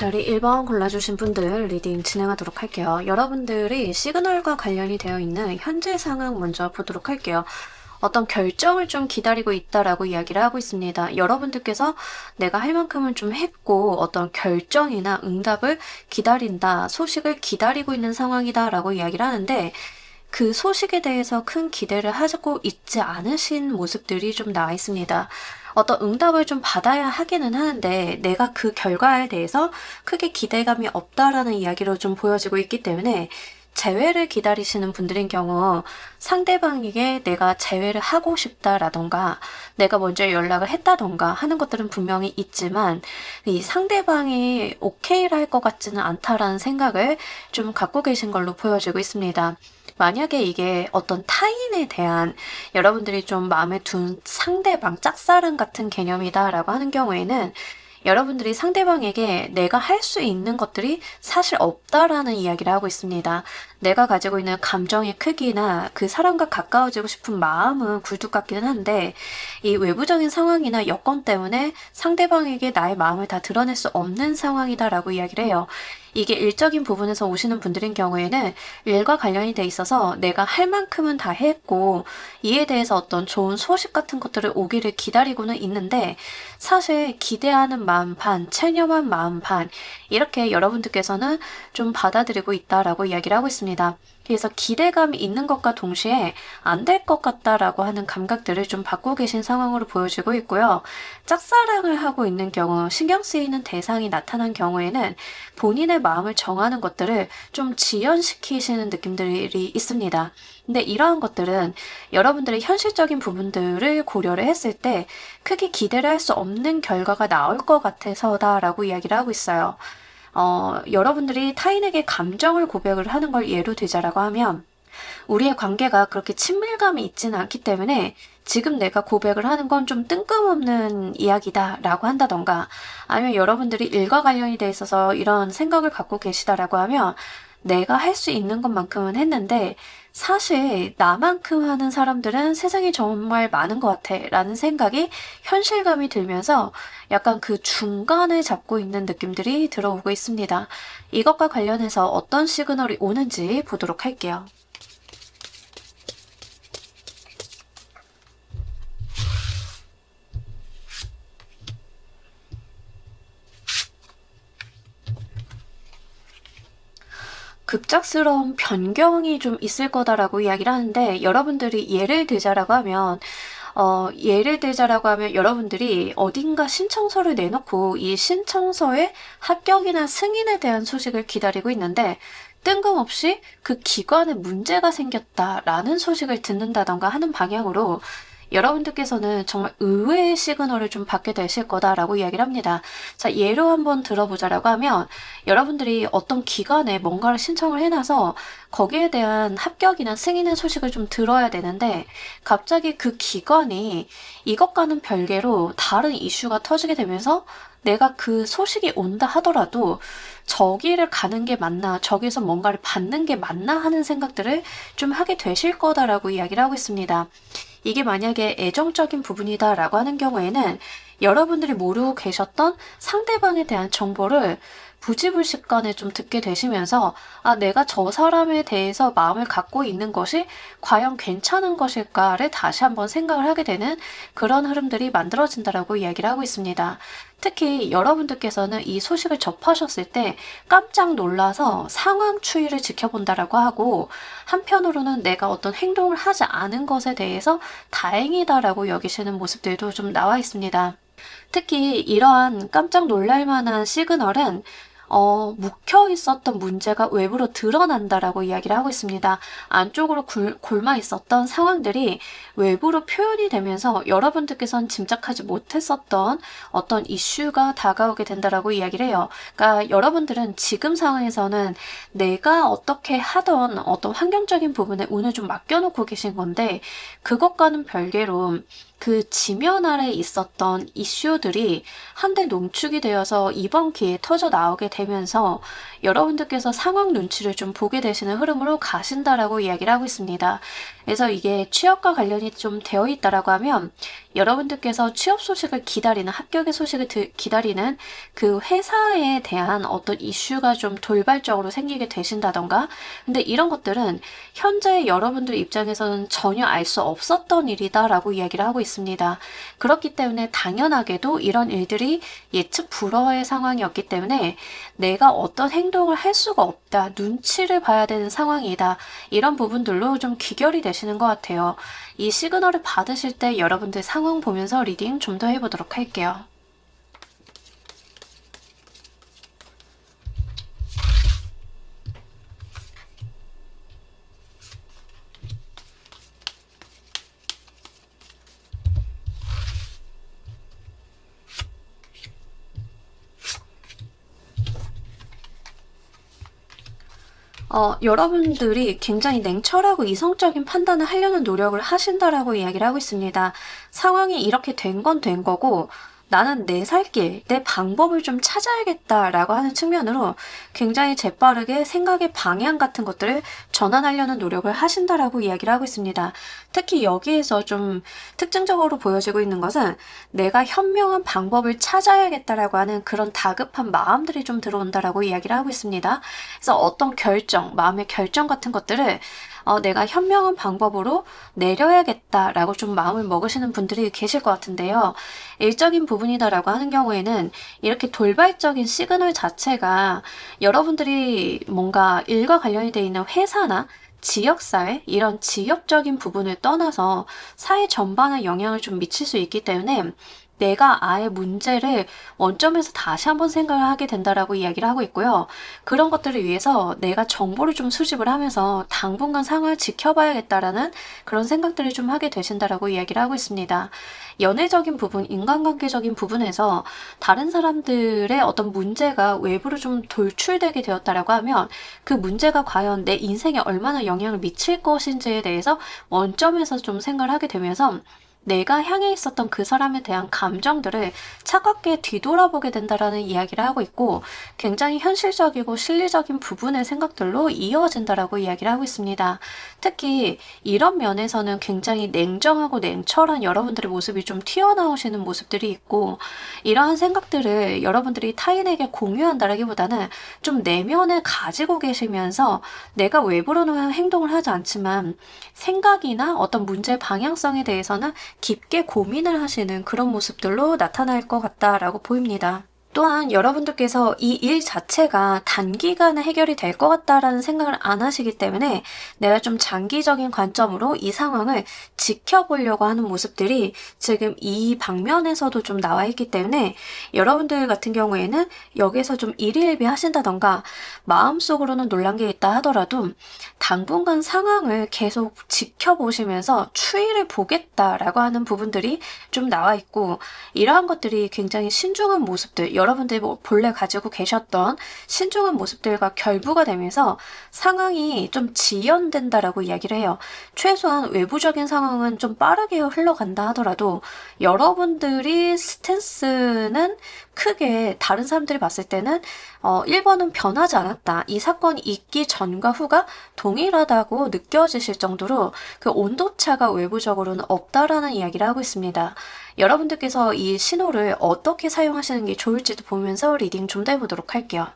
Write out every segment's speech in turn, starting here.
자리 1번 골라주신 분들 리딩 진행하도록 할게요. 여러분들이 시그널과 관련이 되어 있는 현재 상황 먼저 보도록 할게요. 어떤 결정을 좀 기다리고 있다라고 이야기를 하고 있습니다. 여러분들께서 내가 할 만큼은 좀 했고 어떤 결정이나 응답을 기다린다, 소식을 기다리고 있는 상황이다 라고 이야기를 하는데 그 소식에 대해서 큰 기대를 하고 있지 않으신 모습들이 좀 나와 있습니다. 어떤 응답을 좀 받아야 하기는 하는데 내가 그 결과에 대해서 크게 기대감이 없다라는 이야기로 좀 보여지고 있기 때문에 재회를 기다리시는 분들인 경우 상대방에게 내가 재회를 하고 싶다라던가 내가 먼저 연락을 했다던가 하는 것들은 분명히 있지만 이 상대방이 오케이를 할 것 같지는 않다라는 생각을 좀 갖고 계신 걸로 보여지고 있습니다. 만약에 이게 어떤 타인에 대한 여러분들이 좀 마음에 둔 상대방, 짝사랑 같은 개념이다라고 하는 경우에는 여러분들이 상대방에게 내가 할 수 있는 것들이 사실 없다라는 이야기를 하고 있습니다. 내가 가지고 있는 감정의 크기나 그 사람과 가까워지고 싶은 마음은 굴뚝 같기는 한데 이 외부적인 상황이나 여건 때문에 상대방에게 나의 마음을 다 드러낼 수 없는 상황이다라고 이야기를 해요. 이게 일적인 부분에서 오시는 분들인 경우에는 일과 관련이 돼 있어서 내가 할 만큼은 다 했고 이에 대해서 어떤 좋은 소식 같은 것들을 오기를 기다리고는 있는데 사실 기대하는 마음 반, 체념한 마음 반 이렇게 여러분들께서는 좀 받아들이고 있다라고 이야기를 하고 있습니다. 그래서 기대감이 있는 것과 동시에 안 될 것 같다라고 하는 감각들을 좀 받고 계신 상황으로 보여지고 있고요. 짝사랑을 하고 있는 경우, 신경 쓰이는 대상이 나타난 경우에는 본인의 마음을 정하는 것들을 좀 지연시키시는 느낌들이 있습니다. 근데 이러한 것들은 여러분들의 현실적인 부분들을 고려를 했을 때 크게 기대를 할 수 없는 결과가 나올 것 같아서다라고 이야기를 하고 있어요. 여러분들이 타인에게 감정을 고백을 하는 걸 예로 들자라고 하면 우리의 관계가 그렇게 친밀감이 있지는 않기 때문에 지금 내가 고백을 하는 건 좀 뜬금없는 이야기다 라고 한다던가 아니면 여러분들이 일과 관련이 돼 있어서 이런 생각을 갖고 계시다라고 하면 내가 할 수 있는 것만큼은 했는데 사실 나만큼 하는 사람들은 세상에 정말 많은 것 같아 라는 생각이 현실감이 들면서 약간 그 중간을 잡고 있는 느낌들이 들어오고 있습니다. 이것과 관련해서 어떤 시그널이 오는지 보도록 할게요. 급작스러운 변경이 좀 있을 거다라고 이야기를 하는데 여러분들이 예를 들자라고 하면 여러분들이 어딘가 신청서를 내놓고 이 신청서의 합격이나 승인에 대한 소식을 기다리고 있는데 뜬금없이 그 기관에 문제가 생겼다라는 소식을 듣는다던가 하는 방향으로 여러분들께서는 정말 의외의 시그널을 좀 받게 되실 거다라고 이야기를 합니다. 자, 예로 한번 들어보자라고 하면 여러분들이 어떤 기관에 뭔가를 신청을 해놔서 거기에 대한 합격이나 승인의 소식을 좀 들어야 되는데 갑자기 그 기관이 이것과는 별개로 다른 이슈가 터지게 되면서 내가 그 소식이 온다 하더라도 저기를 가는 게 맞나, 저기서 뭔가를 받는 게 맞나 하는 생각들을 좀 하게 되실 거다라고 이야기를 하고 있습니다. 이게 만약에 애정적인 부분이다라고 하는 경우에는 여러분들이 모르고 계셨던 상대방에 대한 정보를 부지불식간에 좀 듣게 되시면서 아, 내가 저 사람에 대해서 마음을 갖고 있는 것이 과연 괜찮은 것일까를 다시 한번 생각을 하게 되는 그런 흐름들이 만들어진다라고 이야기를 하고 있습니다. 특히 여러분들께서는 이 소식을 접하셨을 때 깜짝 놀라서 상황 추이를 지켜본다라고 하고 한편으로는 내가 어떤 행동을 하지 않은 것에 대해서 다행이다라고 여기시는 모습들도 좀 나와 있습니다. 특히 이러한 깜짝 놀랄 만한 시그널은 묵혀 있었던 문제가 외부로 드러난다라고 이야기를 하고 있습니다. 안쪽으로 골마 있었던 상황들이 외부로 표현이 되면서 여러분들께서는 짐작하지 못했었던 어떤 이슈가 다가오게 된다라고 이야기를 해요. 그러니까 여러분들은 지금 상황에서는 내가 어떻게 하던 어떤 환경적인 부분에 운을 좀 맡겨놓고 계신 건데 그것과는 별개로 그 지면 아래 있었던 이슈들이 한데 농축이 되어서 이번 기회에 터져 나오게 되면서 여러분들께서 상황 눈치를 좀 보게 되시는 흐름으로 가신다라고 이야기를 하고 있습니다. 그래서 이게 취업과 관련이 좀 되어 있다라고 하면 여러분들께서 취업 소식을 기다리는, 합격의 소식을 기다리는 그 회사에 대한 어떤 이슈가 좀 돌발적으로 생기게 되신다던가, 근데 이런 것들은 현재 여러분들 입장에서는 전혀 알 수 없었던 일이다라고 이야기를 하고 있습니다. 그렇기 때문에 당연하게도 이런 일들이 예측 불허의 상황이었기 때문에 내가 어떤 행동을 할 수가 없다, 눈치를 봐야 되는 상황이다, 이런 부분들로 좀 귀결이 되시는 것 같아요. 이 시그널을 받으실 때 여러분들 상황 보면서 리딩 좀 더 해보도록 할게요. 여러분들이 굉장히 냉철하고 이성적인 판단을 하려는 노력을 하신다라고 이야기를 하고 있습니다. 상황이 이렇게 된 건 된 거고 나는 내 살 길, 내 방법을 좀 찾아야겠다라고 하는 측면으로 굉장히 재빠르게 생각의 방향 같은 것들을 전환하려는 노력을 하신다라고 이야기를 하고 있습니다. 특히 여기에서 좀 특징적으로 보여지고 있는 것은 내가 현명한 방법을 찾아야겠다라고 하는 그런 다급한 마음들이 좀 들어온다라고 이야기를 하고 있습니다. 그래서 어떤 결정, 마음의 결정 같은 것들을 내가 현명한 방법으로 내려야겠다라고 좀 마음을 먹으시는 분들이 계실 것 같은데요. 일적인 부분이다라고 하는 경우에는 이렇게 돌발적인 시그널 자체가 여러분들이 뭔가 일과 관련이 되어 있는 회사나 지역사회, 이런 지역적인 부분을 떠나서 사회 전반에 영향을 좀 미칠 수 있기 때문에 내가 아예 문제를 원점에서 다시 한번 생각을 하게 된다라고 이야기를 하고 있고요. 그런 것들을 위해서 내가 정보를 좀 수집을 하면서 당분간 상황을 지켜봐야겠다라는 그런 생각들을 좀 하게 되신다라고 이야기를 하고 있습니다. 연애적인 부분, 인간관계적인 부분에서 다른 사람들의 어떤 문제가 외부로 좀 돌출되게 되었다라고 하면 그 문제가 과연 내 인생에 얼마나 영향을 미칠 것인지에 대해서 원점에서 좀 생각을 하게 되면서 내가 향해 있었던 그 사람에 대한 감정들을 차갑게 뒤돌아보게 된다라는 이야기를 하고 있고 굉장히 현실적이고 실리적인 부분의 생각들로 이어진다라고 이야기를 하고 있습니다. 특히 이런 면에서는 굉장히 냉정하고 냉철한 여러분들의 모습이 좀 튀어나오시는 모습들이 있고 이러한 생각들을 여러분들이 타인에게 공유한다라기보다는 좀 내면에 가지고 계시면서 내가 외부로는 행동을 하지 않지만 생각이나 어떤 문제의 방향성에 대해서는 깊게 고민을 하시는 그런 모습들로 나타날 것 같다라고 보입니다. 또한 여러분들께서 이 일 자체가 단기간에 해결이 될 것 같다라는 생각을 안 하시기 때문에 내가 좀 장기적인 관점으로 이 상황을 지켜보려고 하는 모습들이 지금 이 방면에서도 좀 나와 있기 때문에 여러분들 같은 경우에는 여기서 좀 일희일비 하신다던가 마음속으로는 놀란 게 있다 하더라도 당분간 상황을 계속 지켜보시면서 추이를 보겠다라고 하는 부분들이 좀 나와 있고 이러한 것들이 굉장히 신중한 모습들, 여러분들이 본래 가지고 계셨던 신중한 모습들과 결부가 되면서 상황이 좀 지연된다라고 이야기를 해요. 최소한 외부적인 상황은 좀 빠르게 흘러간다 하더라도 여러분들이 스탠스는 크게 다른 사람들이 봤을 때는 1번은 변하지 않았다. 이 사건이 있기 전과 후가 동일하다고 느껴지실 정도로 그 온도차가 외부적으로는 없다라는 이야기를 하고 있습니다. 여러분들께서 이 신호를 어떻게 사용하시는 게 좋을지도 보면서 리딩 좀 더 해보도록 할게요.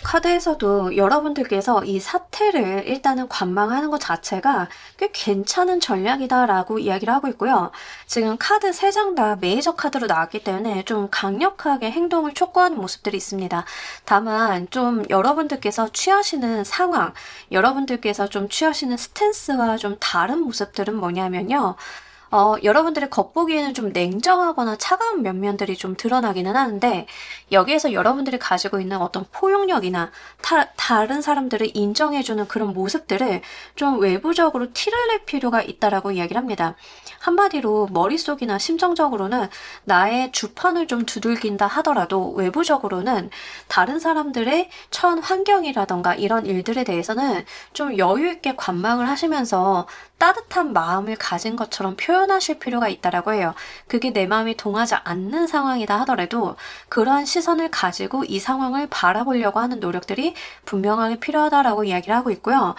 카드에서도 여러분들께서 이 사태를 일단은 관망하는 것 자체가 꽤 괜찮은 전략이다라고 이야기를 하고 있고요. 지금 카드 3장 다 메이저 카드로 나왔기 때문에 좀 강력하게 행동을 촉구하는 모습들이 있습니다. 다만 좀 여러분들께서 취하시는 상황, 여러분들께서 좀 취하시는 스탠스와 좀 다른 모습들은 뭐냐면요. 여러분들의 겉보기에는 좀 냉정하거나 차가운 면면들이 좀 드러나기는 하는데 여기에서 여러분들이 가지고 있는 어떤 포용력이나 다른 사람들을 인정해주는 그런 모습들을 좀 외부적으로 티를 낼 필요가 있다라고 이야기를 합니다. 한마디로 머릿속이나 심정적으로는 나의 주판을 좀 두들긴다 하더라도 외부적으로는 다른 사람들의 처한 환경이라던가 이런 일들에 대해서는 좀 여유 있게 관망을 하시면서 따뜻한 마음을 가진 것처럼 표현하실 필요가 있다라고 해요. 그게 내 마음이 동하지 않는 상황이다 하더라도 그러한 시선을 가지고 이 상황을 바라보려고 하는 노력들이 분명하게 필요하다라고 이야기를 하고 있고요.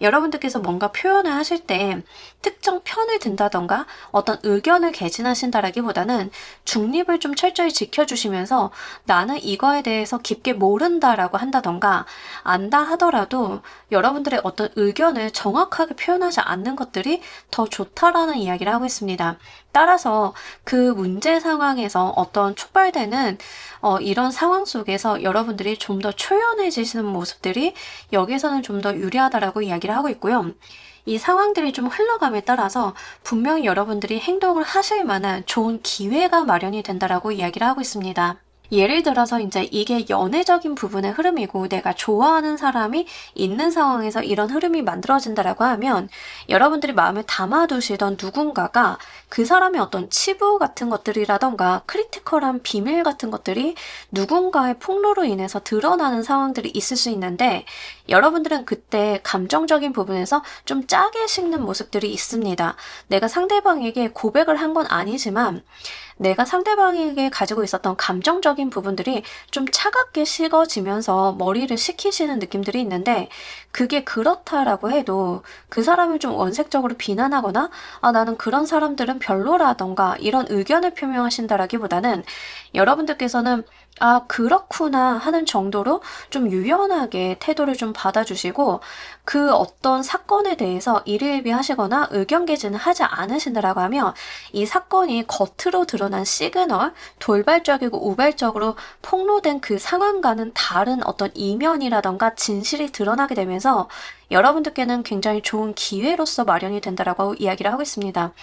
여러분들께서 뭔가 표현을 하실 때 특정 편을 든다던가 어떤 의견을 개진하신다라기보다는 중립을 좀 철저히 지켜주시면서 나는 이거에 대해서 깊게 모른다라고 한다던가 안다 하더라도 여러분들의 어떤 의견을 정확하게 표현하지 않는 것들이 더 좋다라는 이야기를 하고 있습니다. 따라서 그 문제 상황에서 어떤 촉발되는 이런 상황 속에서 여러분들이 좀 더 초연해지시는 모습들이 여기에서는 좀 더 유리하다라고 이야기를 하고 있고요. 이 상황들이 좀 흘러감에 따라서 분명히 여러분들이 행동을 하실 만한 좋은 기회가 마련이 된다라고 이야기를 하고 있습니다. 예를 들어서 이제 이게 연애적인 부분의 흐름이고 내가 좋아하는 사람이 있는 상황에서 이런 흐름이 만들어진다라고 하면 여러분들이 마음에 담아두시던 누군가가 그 사람의 어떤 치부 같은 것들이라던가 크리티컬한 비밀 같은 것들이 누군가의 폭로로 인해서 드러나는 상황들이 있을 수 있는데 여러분들은 그때 감정적인 부분에서 좀 짜게 식는 모습들이 있습니다. 내가 상대방에게 고백을 한 건 아니지만 내가 상대방에게 가지고 있었던 감정적인 부분들이 좀 차갑게 식어지면서 머리를 식히시는 느낌들이 있는데 그게 그렇다라고 해도 그 사람을 좀 원색적으로 비난하거나 나는 그런 사람들은 별로라던가 이런 의견을 표명하신다라기보다는 여러분들께서는 그렇구나 하는 정도로 좀 유연하게 태도를 좀 받아주시고 그 어떤 사건에 대해서 일일비하시거나 의견 개진을 하지 않으신다라고 하면 이 사건이 겉으로 드러난 시그널, 돌발적이고 우발적으로 폭로된 그 상황과는 다른 어떤 이면이라던가 진실이 드러나게 되면서 여러분들께는 굉장히 좋은 기회로서 마련이 된다라고 이야기를 하고 있습니다.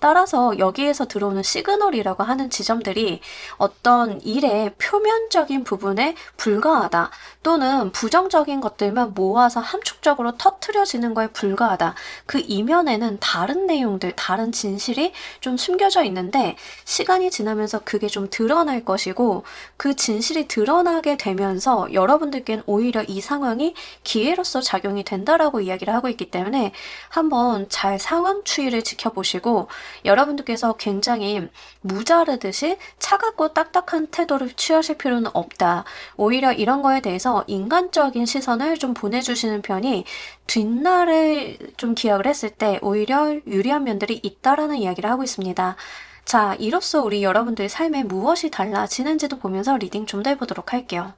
따라서 여기에서 들어오는 시그널이라고 하는 지점들이 어떤 일의 표면적인 부분에 불과하다 또는 부정적인 것들만 모아서 함축적으로 터트려지는 거에 불과하다. 그 이면에는 다른 내용들, 다른 진실이 좀 숨겨져 있는데 시간이 지나면서 그게 좀 드러날 것이고 그 진실이 드러나게 되면서 여러분들께는 오히려 이 상황이 기회로서 작용이 된다라고 이야기를 하고 있기 때문에 한번 잘 상황 추이를 지켜보시고 여러분들께서 굉장히 무자르듯이 차갑고 딱딱한 태도를 취하실 필요는 없다. 오히려 이런 거에 대해서 인간적인 시선을 좀 보내주시는 편이 뒷날을 좀 기약을 했을 때 오히려 유리한 면들이 있다라는 이야기를 하고 있습니다. 자, 이로써 우리 여러분들의 삶에 무엇이 달라지는지도 보면서 리딩 좀 더 해보도록 할게요.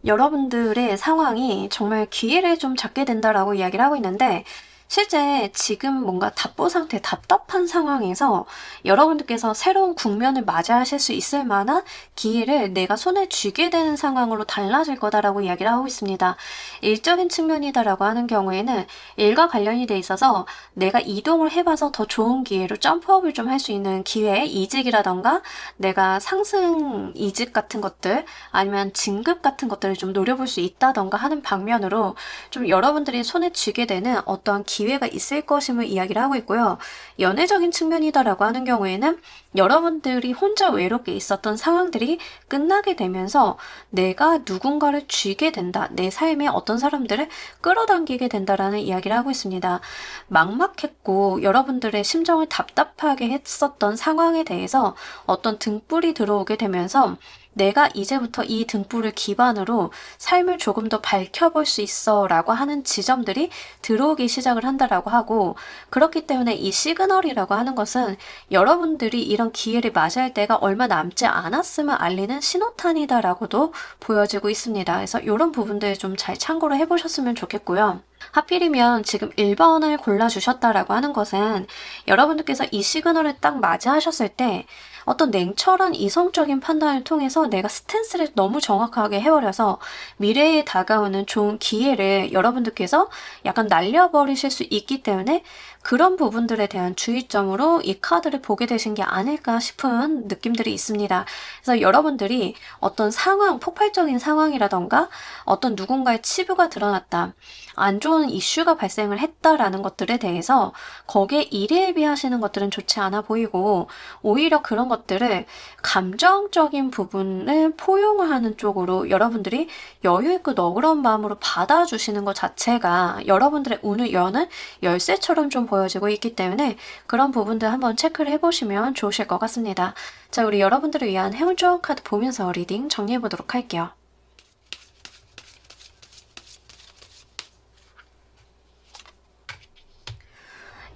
여러분들의 상황이 정말 기회를 좀 잡게 된다라고 이야기를 하고 있는데 실제 지금 뭔가 답보 상태, 답답한 상황에서 여러분들께서 새로운 국면을 맞이하실 수 있을 만한 기회를 내가 손에 쥐게 되는 상황으로 달라질 거다라고 이야기를 하고 있습니다. 일적인 측면이다라고 하는 경우에는 일과 관련이 돼 있어서 내가 이동을 해봐서 더 좋은 기회로 점프업을 좀 할 수 있는 기회, 이직이라던가 내가 상승 이직 같은 것들 아니면 진급 같은 것들을 좀 노려볼 수 있다던가 하는 방면으로 좀 여러분들이 손에 쥐게 되는 어떠한 기회가 있을 것임을 이야기를 하고 있고요. 연애적인 측면이다라고 하는 경우에는 여러분들이 혼자 외롭게 있었던 상황들이 끝나게 되면서 내가 누군가를 쥐게 된다. 내 삶에 어떤 사람들을 끌어당기게 된다라는 이야기를 하고 있습니다. 막막했고 여러분들의 심정을 답답하게 했었던 상황에 대해서 어떤 등불이 들어오게 되면서 내가 이제부터 이 등불을 기반으로 삶을 조금 더 밝혀볼 수 있어 라고 하는 지점들이 들어오기 시작을 한다라고 하고 그렇기 때문에 이 시그널이라고 하는 것은 여러분들이 이런 기회를 맞이할 때가 얼마 남지 않았음을 알리는 신호탄이다라고도 보여지고 있습니다. 그래서 이런 부분들 좀 잘 참고를 해보셨으면 좋겠고요. 하필이면 지금 1번을 골라주셨다라고 하는 것은 여러분들께서 이 시그널을 딱 맞이하셨을 때 어떤 냉철한 이성적인 판단을 통해서 내가 스탠스를 너무 정확하게 해버려서 미래에 다가오는 좋은 기회를 여러분들께서 약간 날려버리실 수 있기 때문에 그런 부분들에 대한 주의점으로 이 카드를 보게 되신 게 아닐까 싶은 느낌들이 있습니다. 그래서 여러분들이 어떤 상황, 폭발적인 상황이라던가 어떤 누군가의 치부가 드러났다, 안 좋은 이슈가 발생을 했다라는 것들에 대해서 거기에 일일비하시는 것들은 좋지 않아 보이고 오히려 그런 것들을 감정적인 부분을 포용하는 쪽으로 여러분들이 여유있고 너그러운 마음으로 받아주시는 것 자체가 여러분들의 운을 여는 열쇠처럼 좀 보여지고 있기 때문에 그런 부분들 한번 체크를 해보시면 좋으실 것 같습니다. 자, 우리 여러분들을 위한 행운 좋은 카드 보면서 리딩 정리해보도록 할게요.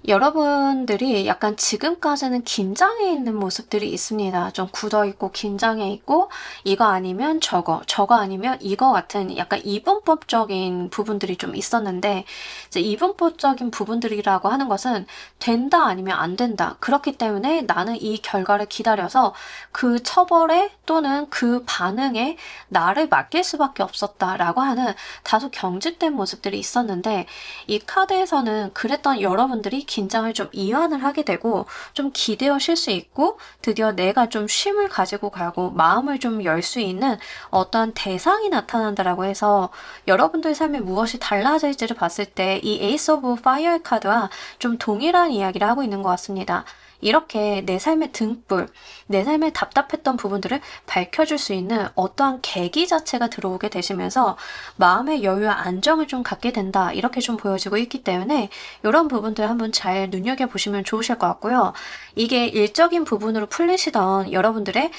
여러분들이 약간 지금까지는 긴장해 있는 모습들이 있습니다. 좀 굳어있고 긴장해 있고 이거 아니면 저거 아니면 이거 같은 약간 이분법적인 부분들이 좀 있었는데 이제 이분법적인 부분들이라고 하는 것은 된다 아니면 안 된다. 그렇기 때문에 나는 이 결과를 기다려서 그 처벌에 또는 그 반응에 나를 맡길 수밖에 없었다라고 하는 다소 경직된 모습들이 있었는데 이 카드에서는 그랬던 여러분들이 긴장을 좀 이완을 하게 되고 좀 기대어 쉴 수 있고 드디어 내가 좀 쉼을 가지고 가고 마음을 좀 열 수 있는 어떠한 대상이 나타난다라고 해서 여러분들 삶에 무엇이 달라질지를 봤을 때 이 에이스 오브 파이어 카드와 좀 동일한 이야기를 하고 있는 것 같습니다. 이렇게 내 삶의 등불, 내 삶에 답답했던 부분들을 밝혀줄 수 있는 어떠한 계기 자체가 들어오게 되시면서 마음의 여유와 안정을 좀 갖게 된다. 이렇게 좀 보여지고 있기 때문에 이런 부분들 한번 잘 눈여겨보시면 좋으실 것 같고요. 이게 일적인 부분으로 풀리시던 여러분들의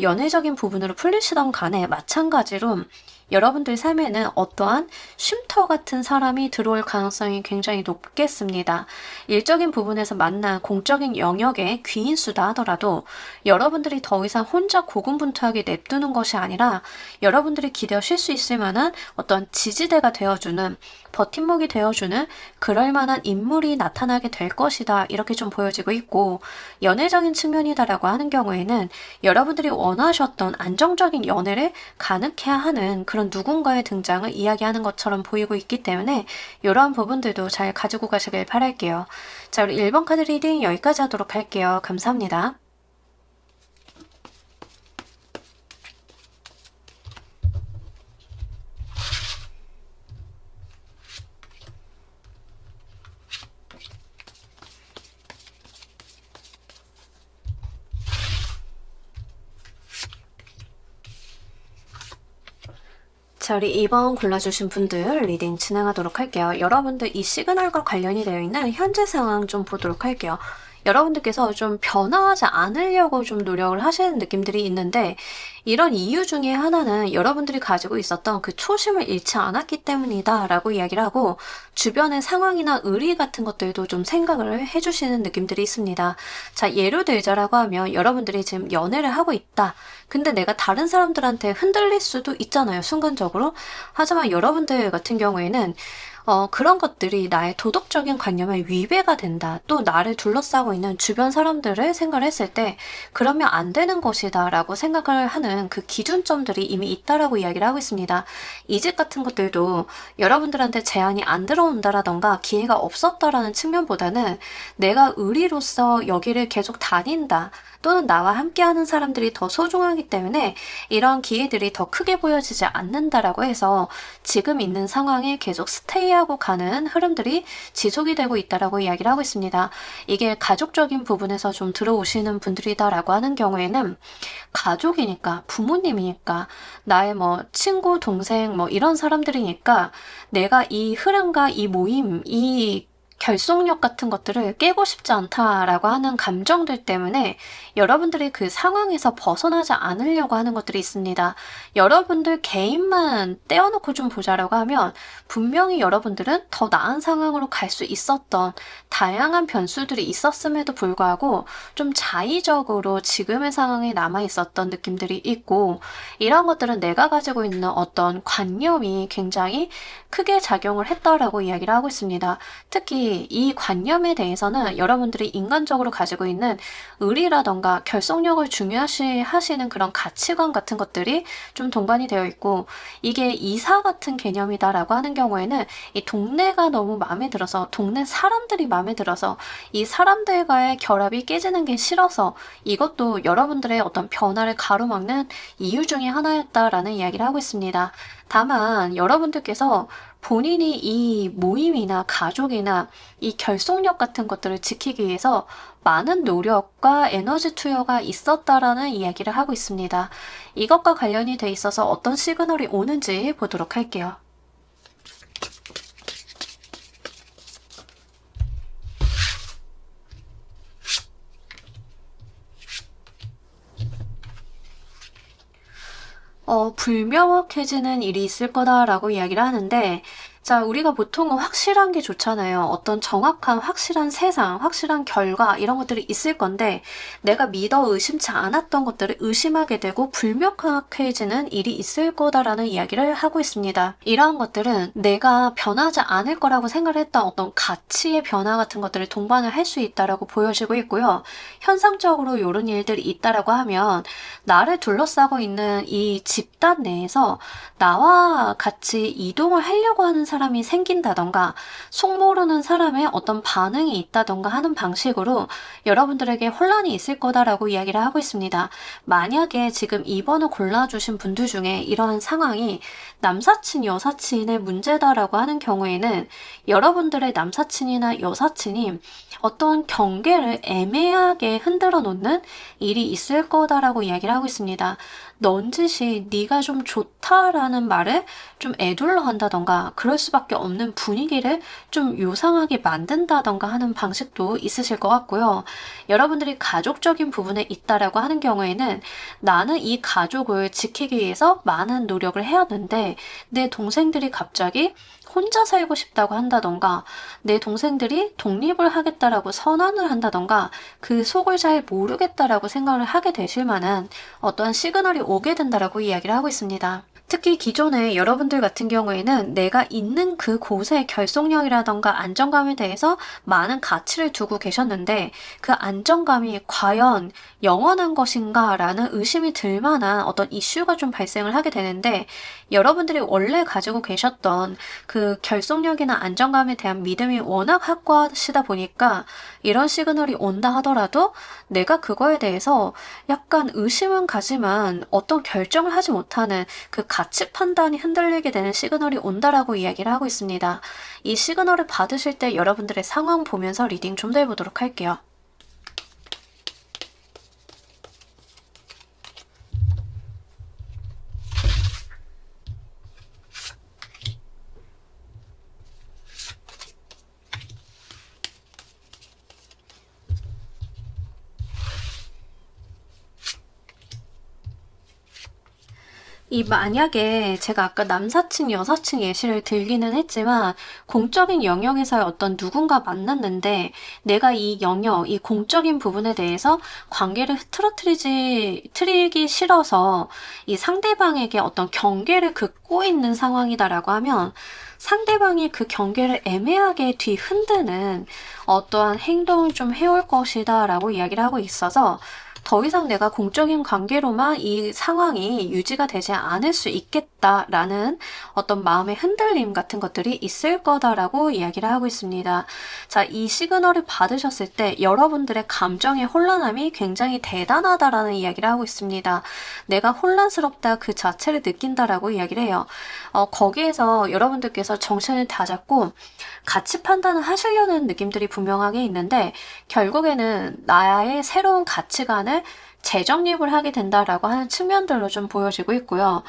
연애적인 부분으로 풀리시던 간에 마찬가지로 여러분들 삶에는 어떠한 쉼터 같은 사람이 들어올 가능성이 굉장히 높겠습니다. 일적인 부분에서 만난 공적인 영역의 귀인수다 하더라도 여러분들이 더 이상 혼자 고군분투하게 냅두는 것이 아니라 여러분들이 기대어 쉴 수 있을 만한 어떤 지지대가 되어주는 버팀목이 되어주는 그럴 만한 인물이 나타나게 될 것이다. 이렇게 좀 보여지고 있고 연애적인 측면이다라고 하는 경우에는 여러분들이 원하셨던 안정적인 연애를 가능케 하는 그런 누군가의 등장을 이야기하는 것처럼 보이고 있기 때문에 이러한 부분들도 잘 가지고 가시길 바랄게요. 자, 우리 1번 카드 리딩 여기까지 하도록 할게요. 감사합니다. 자, 우리 2번 골라주신 분들 리딩 진행하도록 할게요. 여러분들 이 시그널과 관련이 되어 있는 현재 상황 좀 보도록 할게요. 여러분들께서 좀 변화하지 않으려고 좀 노력을 하시는 느낌들이 있는데 이런 이유 중에 하나는 여러분들이 가지고 있었던 그 초심을 잃지 않았기 때문이다 라고 이야기를 하고 주변의 상황이나 의리 같은 것들도 좀 생각을 해주시는 느낌들이 있습니다. 자, 예를 들자라고 하면 여러분들이 지금 연애를 하고 있다. 근데 내가 다른 사람들한테 흔들릴 수도 있잖아요, 순간적으로. 하지만 여러분들 같은 경우에는 그런 것들이 나의 도덕적인 관념에 위배가 된다. 또 나를 둘러싸고 있는 주변 사람들을 생각을 했을 때 그러면 안 되는 것이다 라고 생각을 하는 그 기준점들이 이미 있다라고 이야기를 하고 있습니다. 이직 같은 것들도 여러분들한테 제안이 안 들어온다라던가 기회가 없었다라는 측면보다는 내가 의리로서 여기를 계속 다닌다. 또는 나와 함께하는 사람들이 더 소중하기 때문에 이런 기회들이 더 크게 보여지지 않는다라고 해서 지금 있는 상황에 계속 스테이하고 가는 흐름들이 지속이 되고 있다라고 이야기를 하고 있습니다. 이게 가족적인 부분에서 좀 들어오시는 분들이다라고 하는 경우에는 가족이니까 부모님이니까 나의 뭐 친구 동생 뭐 이런 사람들이니까 내가 이 흐름과 이 모임 이 결속력 같은 것들을 깨고 싶지 않다라고 하는 감정들 때문에 여러분들이 그 상황에서 벗어나지 않으려고 하는 것들이 있습니다. 여러분들 개인만 떼어놓고 좀 보자라고 하면 분명히 여러분들은 더 나은 상황으로 갈 수 있었던 다양한 변수들이 있었음에도 불구하고 좀 자의적으로 지금의 상황에 남아 있었던 느낌들이 있고, 이런 것들은 내가 가지고 있는 어떤 관념이 굉장히 크게 작용을 했다라고 이야기를 하고 있습니다. 특히 이 관념에 대해서는 여러분들이 인간적으로 가지고 있는 의리라던가 결속력을 중요시 하시는 그런 가치관 같은 것들이 좀 동반이 되어 있고, 이게 이사 같은 개념이다라고 하는 경우에는 이 동네가 너무 마음에 들어서, 동네 사람들이 마음에 들어서 이 사람들과의 결합이 깨지는 게 싫어서 이것도 여러분들의 어떤 변화를 가로막는 이유 중에 하나였다라는 이야기를 하고 있습니다. 다만 여러분들께서 본인이 이 모임이나 가족이나 이 결속력 같은 것들을 지키기 위해서 많은 노력과 에너지 투여가 있었다라는 이야기를 하고 있습니다. 이것과 관련이 돼 있어서 어떤 시그널이 오는지 보도록 할게요. 불명확해지는 일이 있을 거다라고 이야기를 하는데, 자, 우리가 보통은 확실한 게 좋잖아요. 어떤 정확한 확실한 세상, 확실한 결과 이런 것들이 있을 건데, 내가 믿어 의심치 않았던 것들을 의심하게 되고 불명확해지는 일이 있을 거다라는 이야기를 하고 있습니다. 이러한 것들은 내가 변하지 않을 거라고 생각을 했던 어떤 가치의 변화 같은 것들을 동반을 할 수 있다라고 보여지고 있고요. 현상적으로 이런 일들이 있다라고 하면 나를 둘러싸고 있는 이 집단 내에서 나와 같이 이동을 하려고 하는 사람이 생긴다던가, 속 모르는 사람의 어떤 반응이 있다던가 하는 방식으로 여러분들에게 혼란이 있을 거다라고 이야기를 하고 있습니다. 만약에 지금 2번을 골라주신 분들 중에 이러한 상황이 남사친, 여사친의 문제다라고 하는 경우에는 여러분들의 남사친이나 여사친이 어떤 경계를 애매하게 흔들어 놓는 일이 있을 거다라고 이야기를 하고 있습니다. 넌지시 네가 좀 좋다라는 말을 좀 애둘러 한다던가, 그럴 수밖에 없는 분위기를 좀 요상하게 만든다던가 하는 방식도 있으실 것 같고요. 여러분들이 가족적인 부분에 있다라고 하는 경우에는 나는 이 가족을 지키기 위해서 많은 노력을 해왔는데 내 동생들이 갑자기 혼자 살고 싶다고 한다던가, 내 동생들이 독립을 하겠다라고 선언을 한다던가, 그 속을 잘 모르겠다라고 생각을 하게 되실 만한 어떠한 시그널이 오게 된다라고 이야기를 하고 있습니다. 특히 기존에 여러분들 같은 경우에는 내가 있는 그 곳의 결속력이라던가 안정감에 대해서 많은 가치를 두고 계셨는데, 그 안정감이 과연 영원한 것인가 라는 의심이 들 만한 어떤 이슈가 좀 발생을 하게 되는데, 여러분들이 원래 가지고 계셨던 그 결속력이나 안정감에 대한 믿음이 워낙 확고하시다 보니까 이런 시그널이 온다 하더라도 내가 그거에 대해서 약간 의심은 가지만 어떤 결정을 하지 못하는 그 가치 판단이 흔들리게 되는 시그널이 온다라고 이야기를 하고 있습니다. 이 시그널을 받으실 때 여러분들의 상황 보면서 리딩 좀 더 해보도록 할게요. 이 만약에 제가 아까 남사친, 여사친 예시를 들기는 했지만 공적인 영역에서의 어떤 누군가 만났는데 내가 이 영역, 이 공적인 부분에 대해서 관계를 틀기 싫어서 이 상대방에게 어떤 경계를 긋고 있는 상황이다라고 하면 상대방이 그 경계를 애매하게 뒤흔드는 어떠한 행동을 좀 해올 것이다 라고 이야기를 하고 있어서 더 이상 내가 공적인 관계로만 이 상황이 유지가 되지 않을 수 있겠다라는 어떤 마음의 흔들림 같은 것들이 있을 거다라고 이야기를 하고 있습니다. 자, 이 시그널을 받으셨을 때 여러분들의 감정의 혼란함이 굉장히 대단하다라는 이야기를 하고 있습니다. 내가 혼란스럽다 그 자체를 느낀다라고 이야기를 해요. 거기에서 여러분들께서 정신을 다잡고 가치 판단을 하시려는 느낌들이 분명하게 있는데 결국에는 나의 새로운 가치관을 재정립을 하게 된다라고 하는 측면들로 좀 보여지고 있고요.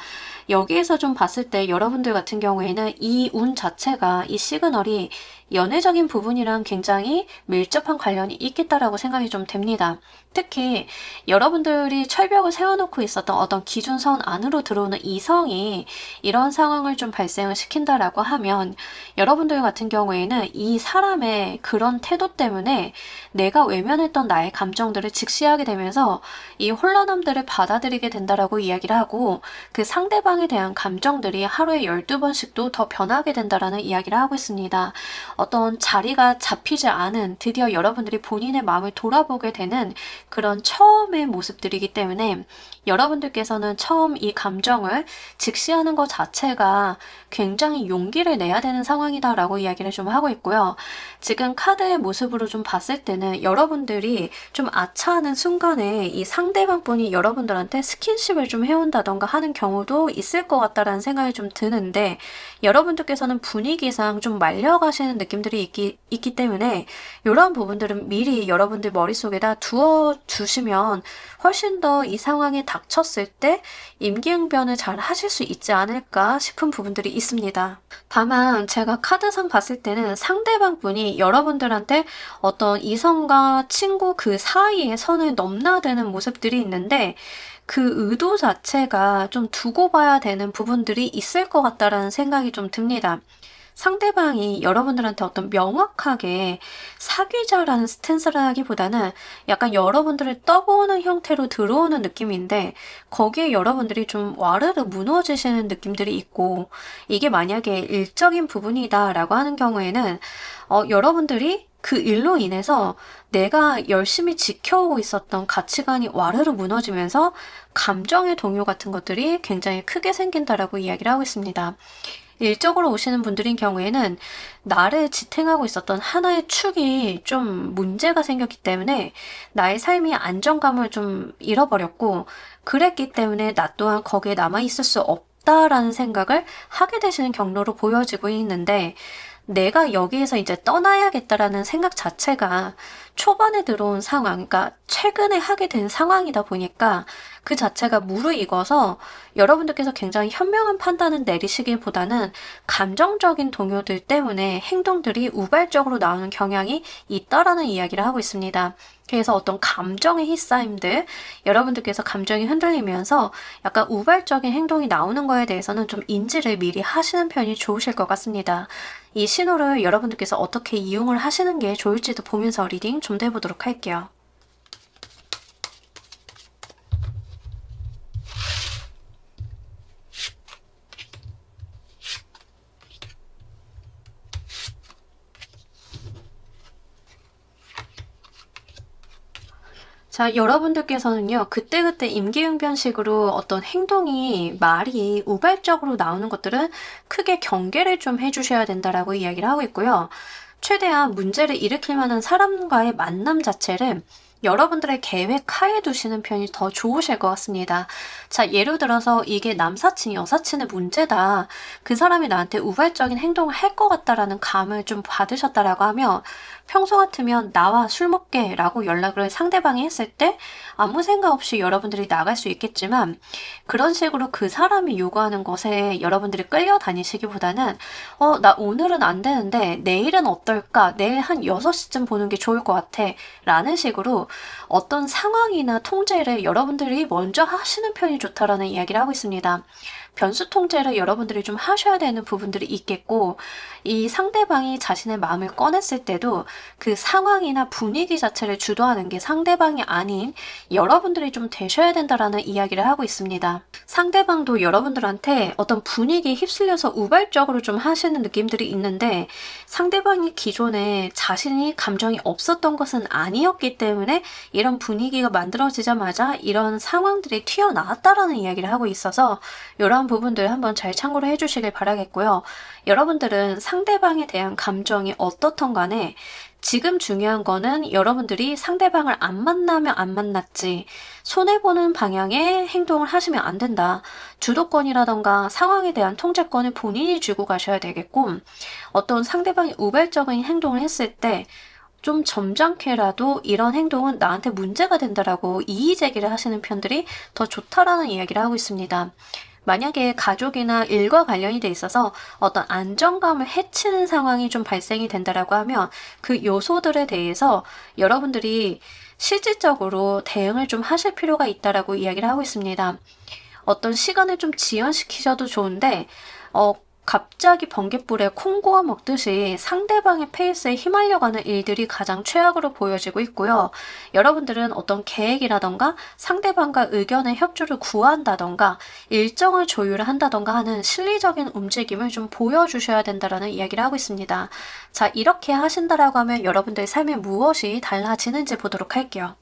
여기에서 좀 봤을 때 여러분들 같은 경우에는 이 운 자체가, 이 시그널이 연애적인 부분이랑 굉장히 밀접한 관련이 있겠다라고 생각이 좀 됩니다. 특히 여러분들이 철벽을 세워놓고 있었던 어떤 기준선 안으로 들어오는 이성이 이런 상황을 좀 발생을 시킨다라고 하면 여러분들 같은 경우에는 이 사람의 그런 태도 때문에 내가 외면했던 나의 감정들을 직시하게 되면서 이 혼란함들을 받아들이게 된다라고 이야기를 하고, 그 상대방에 대한 감정들이 하루에 12번씩도 더 변하게 된다라는 이야기를 하고 있습니다. 어떤 자리가 잡히지 않은, 드디어 여러분들이 본인의 마음을 돌아보게 되는 그런 처음의 모습들이기 때문에 여러분들께서는 처음 이 감정을 직시하는 것 자체가 굉장히 용기를 내야 되는 상황이다라고 이야기를 좀 하고 있고요. 지금 카드의 모습으로 좀 봤을 때는 여러분들이 좀 아차하는 순간에 이 상대방 분이 여러분들한테 스킨십을 좀 해온다던가 하는 경우도 있을 것 같다라는 생각이 좀 드는데, 여러분들께서는 분위기상 좀 말려가시는 느낌들이 있기 때문에 이런 부분들은 미리 여러분들 머릿속에다 두어주시면 훨씬 더 이 상황에 닥쳤을 때 임기응변을 잘 하실 수 있지 않을까 싶은 부분들이 있습니다. 다만 제가 카드상 봤을 때는 상대방 분이 여러분들한테 어떤 이성과 친구 그 사이에 선을 넘나드는 모습들이 있는데, 그 의도 자체가 좀 두고 봐야 되는 부분들이 있을 것 같다라는 생각이 좀 듭니다. 상대방이 여러분들한테 어떤 명확하게 사귀자라는 스탠스를 하기보다는 약간 여러분들을 떠보는 형태로 들어오는 느낌인데, 거기에 여러분들이 좀 와르르 무너지시는 느낌들이 있고, 이게 만약에 일적인 부분이다라고 하는 경우에는 여러분들이 그 일로 인해서 내가 열심히 지켜오고 있었던 가치관이 와르르 무너지면서 감정의 동요 같은 것들이 굉장히 크게 생긴다라고 이야기를 하고 있습니다. 일적으로 오시는 분들인 경우에는 나를 지탱하고 있었던 하나의 축이 좀 문제가 생겼기 때문에 나의 삶이 안정감을 좀 잃어버렸고, 그랬기 때문에 나 또한 거기에 남아있을 수 없다라는 생각을 하게 되시는 경로로 보여지고 있는데, 내가 여기에서 이제 떠나야겠다라는 생각 자체가 초반에 들어온 상황, 그러니까 최근에 하게 된 상황이다 보니까 그 자체가 무르익어서 여러분들께서 굉장히 현명한 판단을 내리시기보다는 감정적인 동요들 때문에 행동들이 우발적으로 나오는 경향이 있다라는 이야기를 하고 있습니다. 그래서 어떤 감정의 휩싸임들, 여러분들께서 감정이 흔들리면서 약간 우발적인 행동이 나오는 거에 대해서는 좀 인지를 미리 하시는 편이 좋으실 것 같습니다. 이 신호를 여러분들께서 어떻게 이용을 하시는 게 좋을지도 보면서 리딩 좀 더 해보도록 할게요. 자, 여러분들께서는요, 그때그때 임기응변식으로 어떤 행동이, 말이 우발적으로 나오는 것들은 크게 경계를 좀 해주셔야 된다라고 이야기를 하고 있고요. 최대한 문제를 일으킬 만한 사람과의 만남 자체를 여러분들의 계획 하에 두시는 편이 더 좋으실 것 같습니다. 자, 예를 들어서 이게 남사친, 여사친의 문제다. 그 사람이 나한테 우발적인 행동을 할 것 같다라는 감을 좀 받으셨다라고 하면, 평소 같으면 나와 술 먹게 라고 연락을 상대방이 했을 때 아무 생각 없이 여러분들이 나갈 수 있겠지만, 그런 식으로 그 사람이 요구하는 것에 여러분들이 끌려다니시기보다는 나 오늘은 안 되는데 내일은 어떨까? 내일 한 6시쯤 보는 게 좋을 것 같아 라는 식으로 어떤 상황이나 통제를 여러분들이 먼저 하시는 편이 좋다라는 이야기를 하고 있습니다. 변수 통제를 여러분들이 좀 하셔야 되는 부분들이 있겠고, 이 상대방이 자신의 마음을 꺼냈을 때도 그 상황이나 분위기 자체를 주도하는 게 상대방이 아닌 여러분들이 좀 되셔야 된다라는 이야기를 하고 있습니다. 상대방도 여러분들한테 어떤 분위기에 휩쓸려서 우발적으로 좀 하시는 느낌들이 있는데, 상대방이 기존에 자신이 감정이 없었던 것은 아니었기 때문에 이런 분위기가 만들어지자마자 이런 상황들이 튀어나왔다라는 이야기를 하고 있어서 이런 부분들 한번 잘 참고를 해주시길 바라겠고요. 여러분들은 상대방에 대한 감정이 어떻든 간에 지금 중요한 거는 여러분들이 상대방을 안 만나면 안 만났지 손해보는 방향의 행동을 하시면 안 된다. 주도권이라던가 상황에 대한 통제권을 본인이 쥐고 가셔야 되겠고, 어떤 상대방이 우발적인 행동을 했을 때 좀 점잖게라도 이런 행동은 나한테 문제가 된다라고 이의 제기를 하시는 편들이 더 좋다라는 이야기를 하고 있습니다. 만약에 가족이나 일과 관련이 돼 있어서 어떤 안정감을 해치는 상황이 좀 발생이 된다라고 하면 그 요소들에 대해서 여러분들이 실질적으로 대응을 좀 하실 필요가 있다라고 이야기를 하고 있습니다. 어떤 시간을 좀 지연시키셔도 좋은데 갑자기 번갯불에 콩 고아 먹듯이 상대방의 페이스에 휘말려 가는 일들이 가장 최악으로 보여지고 있고요. 여러분들은 어떤 계획이라던가 상대방과 의견의 협조를 구한다던가 일정을 조율을 한다던가 하는 실리적인 움직임을 좀 보여주셔야 된다라는 이야기를 하고 있습니다. 자, 이렇게 하신다라고 하면 여러분들의 삶에 무엇이 달라지는지 보도록 할게요.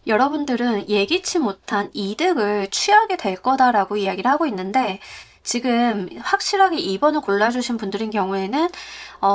여러분들은 예기치 못한 이득을 취하게 될 거다라고 이야기를 하고 있는데 지금 확실하게 2번을 골라주신 분들인 경우에는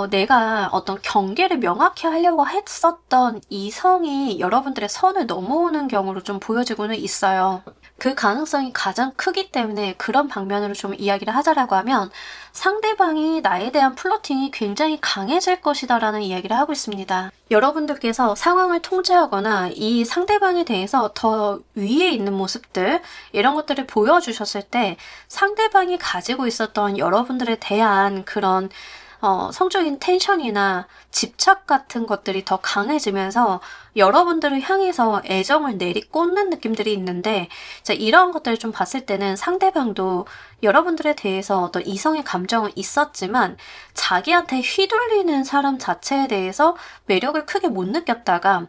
내가 어떤 경계를 명확히 하려고 했었던 이성이 여러분들의 선을 넘어오는 경우로 좀 보여지고는 있어요. 그 가능성이 가장 크기 때문에 그런 방면으로 좀 이야기를 하자라고 하면 상대방이 나에 대한 플러팅이 굉장히 강해질 것이다 라는 이야기를 하고 있습니다. 여러분들께서 상황을 통제하거나 이 상대방에 대해서 더 위에 있는 모습들 이런 것들을 보여주셨을 때 상대방이 가지고 있었던 여러분들에 대한 그런 성적인 텐션이나 집착 같은 것들이 더 강해지면서 여러분들을 향해서 애정을 내리꽂는 느낌들이 있는데 자, 이런 것들을 좀 봤을 때는 상대방도 여러분들에 대해서 어떤 이성의 감정은 있었지만 자기한테 휘둘리는 사람 자체에 대해서 매력을 크게 못 느꼈다가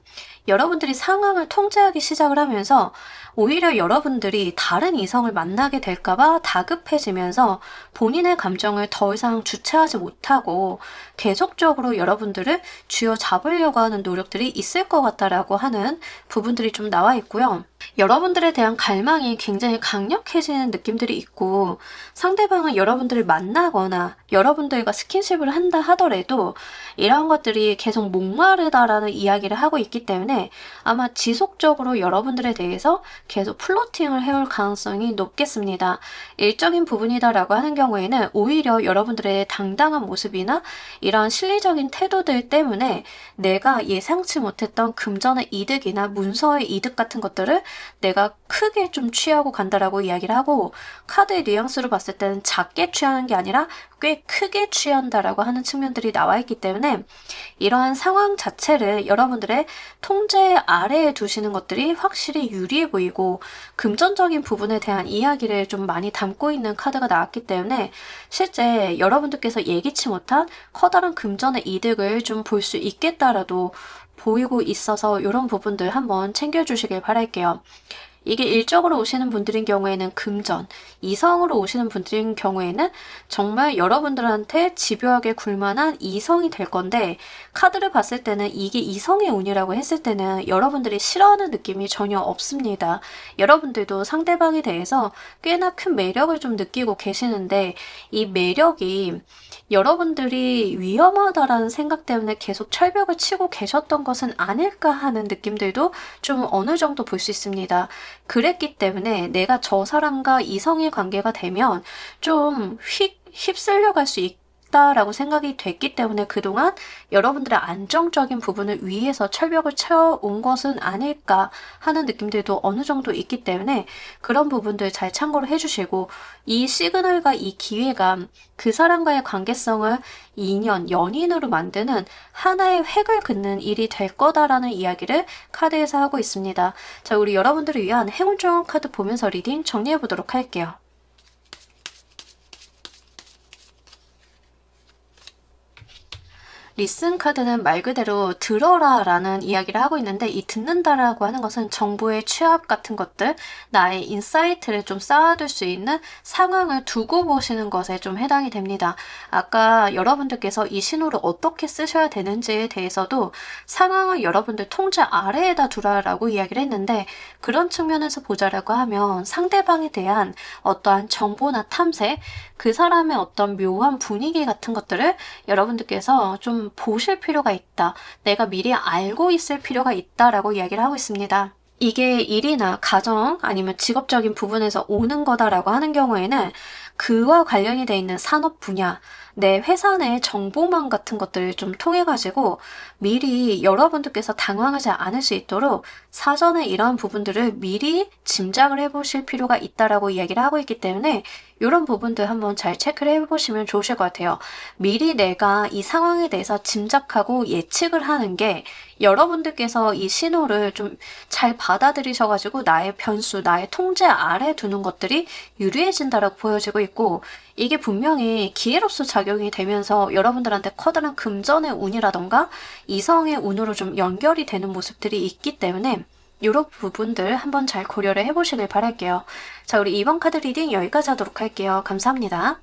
여러분들이 상황을 통제하기 시작을 하면서 오히려 여러분들이 다른 이성을 만나게 될까봐 다급해지면서 본인의 감정을 더 이상 주체하지 못하고 계속적으로 여러분들을 쥐어잡으려고 하는 노력들이 있을 것 같다라고 하는 부분들이 좀 나와 있고요. 여러분들에 대한 갈망이 굉장히 강력해지는 느낌들이 있고 상대방은 여러분들을 만나거나 여러분들과 스킨십을 한다 하더라도 이런 것들이 계속 목마르다라는 이야기를 하고 있기 때문에 아마 지속적으로 여러분들에 대해서 계속 플로팅을 해올 가능성이 높겠습니다. 일적인 부분이다라고 하는 경우에는 오히려 여러분들의 당당한 모습이나 이런 실리적인 태도들 때문에 내가 예상치 못했던 금전의 이득이나 문서의 이득 같은 것들을 내가 크게 좀 취하고 간다라고 이야기를 하고 카드의 뉘앙스로 봤을 때는 작게 취하는 게 아니라 꽤 크게 취한다라고 하는 측면들이 나와 있기 때문에 이러한 상황 자체를 여러분들의 통제 아래에 두시는 것들이 확실히 유리해 보이고 금전적인 부분에 대한 이야기를 좀 많이 담고 있는 카드가 나왔기 때문에 실제 여러분들께서 예기치 못한 커다란 금전의 이득을 좀 볼 수 있겠다라도 보이고 있어서 이런 부분들 한번 챙겨주시길 바랄게요. 이게 일적으로 오시는 분들인 경우에는 금전, 이성으로 오시는 분들인 경우에는 정말 여러분들한테 집요하게 굴만한 이성이 될 건데 카드를 봤을 때는 이게 이성의 운이라고 했을 때는 여러분들이 싫어하는 느낌이 전혀 없습니다. 여러분들도 상대방에 대해서 꽤나 큰 매력을 좀 느끼고 계시는데 이 매력이 여러분들이 위험하다라는 생각 때문에 계속 철벽을 치고 계셨던 것은 아닐까 하는 느낌들도 좀 어느 정도 볼 수 있습니다. 그랬기 때문에 내가 저 사람과 이성의 관계가 되면 좀 휩쓸려 갈 수 있다라고 생각이 됐기 때문에 그동안 여러분들의 안정적인 부분을 위해서 철벽을 채워온 것은 아닐까 하는 느낌들도 어느 정도 있기 때문에 그런 부분들 잘 참고를 해주시고 이 시그널과 이 기회가 그 사람과의 관계성을 인연, 연인으로 만드는 하나의 획을 긋는 일이 될 거다라는 이야기를 카드에서 하고 있습니다. 자, 우리 여러분들을 위한 행운 조언 카드 보면서 리딩 정리해 보도록 할게요. 리슨 카드는 말 그대로 들어라 라는 이야기를 하고 있는데 이 듣는다라고 하는 것은 정보의 취합 같은 것들, 나의 인사이트를 좀 쌓아둘 수 있는 상황을 두고 보시는 것에 좀 해당이 됩니다. 아까 여러분들께서 이 신호를 어떻게 쓰셔야 되는지에 대해서도 상황을 여러분들 통제 아래에다 두라라고 이야기를 했는데 그런 측면에서 보자라고 하면 상대방에 대한 어떠한 정보나 탐색, 그 사람의 어떤 묘한 분위기 같은 것들을 여러분들께서 좀 보실 필요가 있다. 내가 미리 알고 있을 필요가 있다라고 이야기를 하고 있습니다. 이게 일이나 가정 아니면 직업적인 부분에서 오는 거다라고 하는 경우에는 그와 관련이 돼 있는 산업 분야, 내 회사 내 정보망 같은 것들을 좀 통해 가지고 미리 여러분들께서 당황하지 않을 수 있도록 사전에 이러한 부분들을 미리 짐작을 해보실 필요가 있다라고 이야기를 하고 있기 때문에 이런 부분들 한번 잘 체크를 해보시면 좋으실 것 같아요. 미리 내가 이 상황에 대해서 짐작하고 예측을 하는 게 여러분들께서 이 신호를 좀 잘 받아들이셔가지고 나의 변수, 나의 통제 아래 두는 것들이 유리해진다라고 보여지고 있고, 이게 분명히 기회로서 작용이 되면서 여러분들한테 커다란 금전의 운이라던가 이성의 운으로 좀 연결이 되는 모습들이 있기 때문에 이런 부분들 한번 잘 고려를 해보시길 바랄게요. 자, 우리 이번 카드 리딩 여기까지 하도록 할게요. 감사합니다.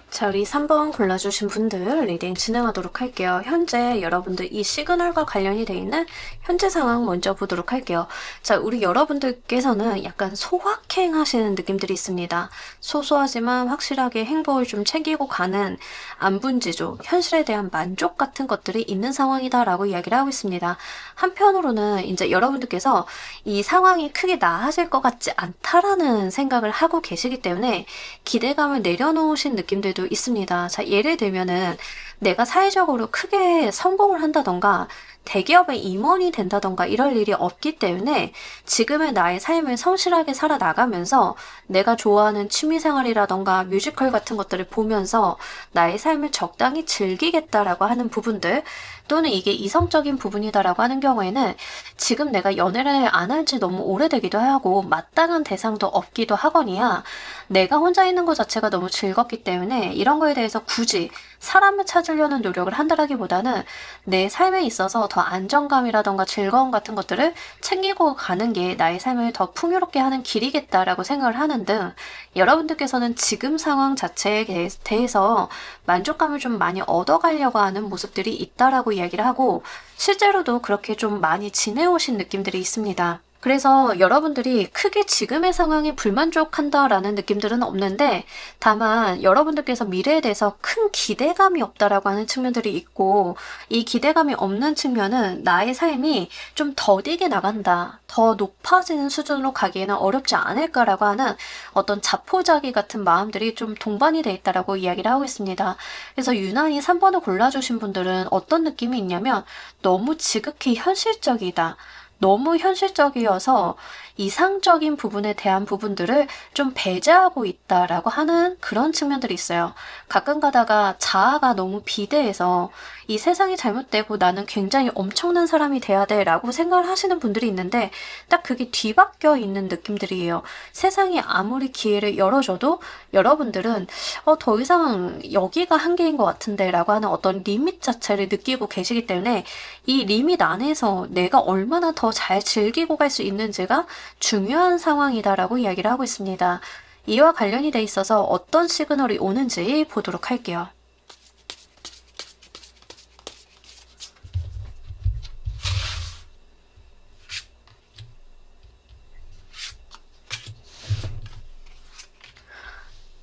자, 우리 3번 골라주신 분들 리딩 진행하도록 할게요. 현재 여러분들 이 시그널과 관련이 돼 있는 현재 상황 먼저 보도록 할게요. 자, 우리 여러분들께서는 약간 소확행 하시는 느낌들이 있습니다. 소소하지만 확실하게 행복을 좀 챙기고 가는 안분지조, 현실에 대한 만족 같은 것들이 있는 상황이다라고 이야기를 하고 있습니다. 한편으로는 이제 여러분들께서 이 상황이 크게 나아질 것 같지 않다라는 생각을 하고 계시기 때문에 기대감을 내려놓으신 느낌들도 있습니다. 자, 예를 들면은 내가 사회적으로 크게 성공을 한다던가 대기업의 임원이 된다던가 이럴 일이 없기 때문에 지금의 나의 삶을 성실하게 살아나가면서 내가 좋아하는 취미생활이라던가 뮤지컬 같은 것들을 보면서 나의 삶을 적당히 즐기겠다라고 하는 부분들, 또는 이게 이성적인 부분이다라고 하는 경우에는 지금 내가 연애를 안 한 지 너무 오래되기도 하고 마땅한 대상도 없기도 하거니와 내가 혼자 있는 것 자체가 너무 즐겁기 때문에 이런 거에 대해서 굳이 사람을 찾으려는 노력을 한다라기보다는 내 삶에 있어서 더 안정감이라던가 즐거움 같은 것들을 챙기고 가는 게 나의 삶을 더 풍요롭게 하는 길이겠다라고 생각을 하는 등, 여러분들께서는 지금 상황 자체에 대해서 만족감을 좀 많이 얻어가려고 하는 모습들이 있다라고 이야기를 하고, 실제로도 그렇게 좀 많이 지내오신 느낌들이 있습니다. 그래서 여러분들이 크게 지금의 상황에 불만족한다라는 느낌들은 없는데, 다만 여러분들께서 미래에 대해서 큰 기대감이 없다라고 하는 측면들이 있고, 이 기대감이 없는 측면은 나의 삶이 좀 더디게 나간다, 더 높아지는 수준으로 가기에는 어렵지 않을까라고 하는 어떤 자포자기 같은 마음들이 좀 동반이 돼 있다라고 이야기를 하고 있습니다. 그래서 유난히 3번을 골라주신 분들은 어떤 느낌이 있냐면 너무 지극히 현실적이다, 너무 현실적이어서 이상적인 부분에 대한 부분들을 좀 배제하고 있다라고 하는 그런 측면들이 있어요. 가끔 가다가 자아가 너무 비대해서 이 세상이 잘못되고 나는 굉장히 엄청난 사람이 돼야 돼 라고 생각을 하시는 분들이 있는데, 딱 그게 뒤바뀌어 있는 느낌들이에요. 세상이 아무리 기회를 열어줘도 여러분들은 더 이상 여기가 한계인 것 같은데 라고 하는 어떤 리밋 자체를 느끼고 계시기 때문에 이 리밋 안에서 내가 얼마나 더 잘 즐기고 갈 수 있는지가 중요한 상황이다라고 이야기를 하고 있습니다. 이와 관련이 돼 있어서 어떤 시그널이 오는지 보도록 할게요.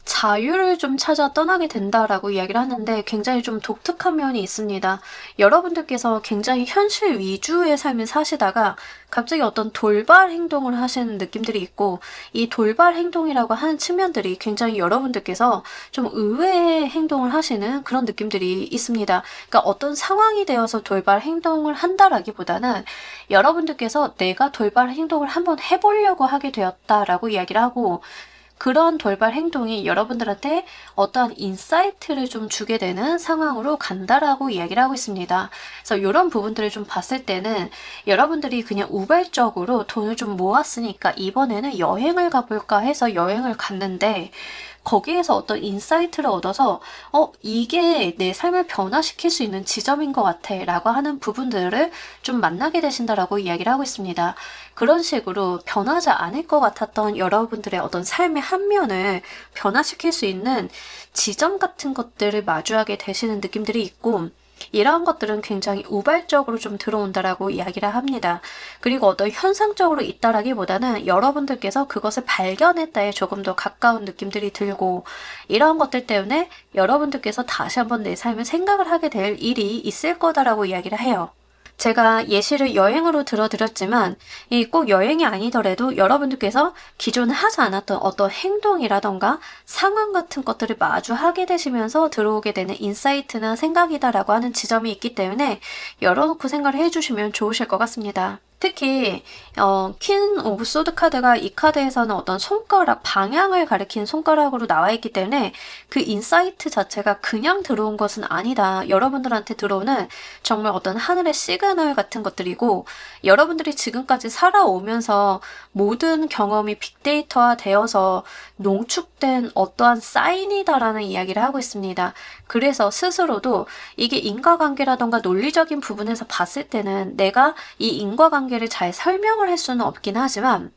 자유를 좀 찾아 떠나게 된다라고 이야기를 하는데 굉장히 좀 독특한 면이 있습니다. 여러분들께서 굉장히 현실 위주의 삶을 사시다가 갑자기 어떤 돌발 행동을 하시는 느낌들이 있고, 이 돌발 행동이라고 하는 측면들이 굉장히 여러분들께서 좀 의외의 행동을 하시는 그런 느낌들이 있습니다. 그러니까 어떤 상황이 되어서 돌발 행동을 한다라기보다는 여러분들께서 내가 돌발 행동을 한번 해보려고 하게 되었다라고 이야기를 하고, 그런 돌발 행동이 여러분들한테 어떠한 인사이트를 좀 주게 되는 상황으로 간다라고 이야기를 하고 있습니다. 그래서 이런 부분들을 좀 봤을 때는 여러분들이 그냥 우발적으로 돈을 좀 모았으니까 이번에는 여행을 가볼까 해서 여행을 갔는데, 거기에서 어떤 인사이트를 얻어서 이게 내 삶을 변화시킬 수 있는 지점인 것 같아 라고 하는 부분들을 좀 만나게 되신다라고 이야기를 하고 있습니다. 그런 식으로 변하지 않을 것 같았던 여러분들의 어떤 삶의 한 면을 변화시킬 수 있는 지점 같은 것들을 마주하게 되시는 느낌들이 있고, 이러한 것들은 굉장히 우발적으로 좀 들어온다라고 이야기를 합니다. 그리고 어떤 현상적으로 있다라기보다는 여러분들께서 그것을 발견했다에 조금 더 가까운 느낌들이 들고, 이러한 것들 때문에 여러분들께서 다시 한번 내 삶을 생각을 하게 될 일이 있을 거다라고 이야기를 해요. 제가 예시를 여행으로 들어드렸지만 이 꼭 여행이 아니더라도 여러분들께서 기존에 하지 않았던 어떤 행동이라던가 상황 같은 것들을 마주하게 되시면서 들어오게 되는 인사이트나 생각이다라고 하는 지점이 있기 때문에 열어놓고 생각을 해주시면 좋으실 것 같습니다. 특히 퀸 오브 소드 카드가 이 카드에서는 어떤 손가락, 방향을 가리키는 손가락으로 나와 있기 때문에 그 인사이트 자체가 그냥 들어온 것은 아니다. 여러분들한테 들어오는 정말 어떤 하늘의 시그널 같은 것들이고, 여러분들이 지금까지 살아오면서 모든 경험이 빅데이터화 되어서 농축된 어떠한 사인이다라는 이야기를 하고 있습니다. 그래서 스스로도 이게 인과관계라던가 논리적인 부분에서 봤을 때는 내가 이 인과관계를 잘 설명을 할 수는 없긴 하지만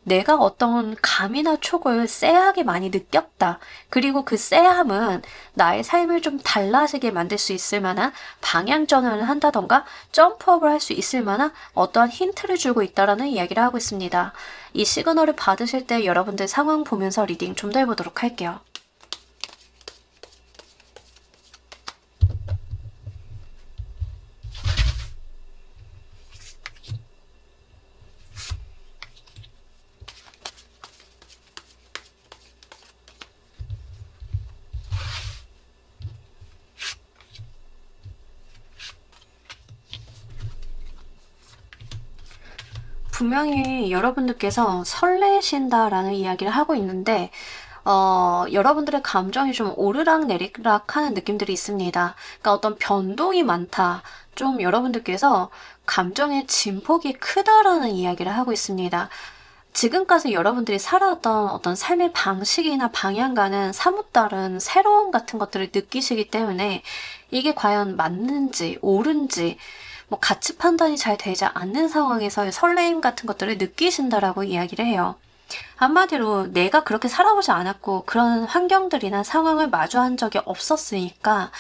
내가 어떤 감이나 촉을 쎄하게 많이 느꼈다. 그리고 그 쎄함은 나의 삶을 좀 달라지게 만들 수 있을 만한 방향 전환을 한다던가 점프업을 할 수 있을 만한 어떠한 힌트를 주고 있다라는 이야기를 하고 있습니다. 이 시그널을 받으실 때 여러분들 상황 보면서 리딩 좀 더 해보도록 할게요. 분명히 여러분들께서 설레신다라는 이야기를 하고 있는데 여러분들의 감정이 좀 오르락내리락 하는 느낌들이 있습니다. 그러니까 어떤 변동이 많다. 좀 여러분들께서 감정의 진폭이 크다라는 이야기를 하고 있습니다. 지금까지 여러분들이 살아왔던 어떤 삶의 방식이나 방향과는 사뭇 다른 새로움 같은 것들을 느끼시기 때문에 이게 과연 맞는지 옳은지 뭐 가치 판단이 잘 되지 않는 상황에서의 설레임 같은 것들을 느끼신다라고 이야기를 해요. 한마디로 내가 그렇게 살아보지 않았고 그런 환경들이나 상황을 마주한 적이 없었으니까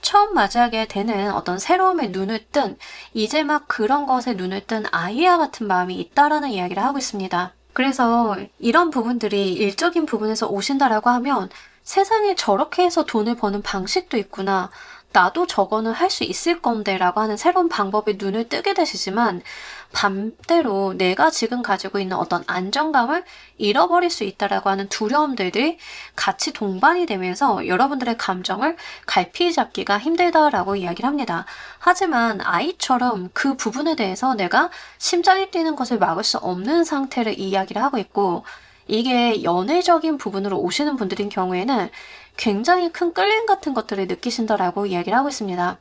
처음 맞이하게 되는 어떤 새로움에 눈을 뜬, 이제 막 그런 것에 눈을 뜬 아이와 같은 마음이 있다라는 이야기를 하고 있습니다. 그래서 이런 부분들이 일적인 부분에서 오신다라고 하면 세상에 저렇게 해서 돈을 버는 방식도 있구나. 나도 저거는 할 수 있을 건데 라고 하는 새로운 방법에 눈을 뜨게 되시지만 반대로 내가 지금 가지고 있는 어떤 안정감을 잃어버릴 수 있다라고 하는 두려움들이 같이 동반이 되면서 여러분들의 감정을 갈피 잡기가 힘들다라고 이야기를 합니다. 하지만 아이처럼 그 부분에 대해서 내가 심장이 뛰는 것을 막을 수 없는 상태를 이야기를 하고 있고, 이게 연애적인 부분으로 오시는 분들인 경우에는 굉장히 큰 끌림 같은 것들을 느끼신다라고 이야기를 하고 있습니다.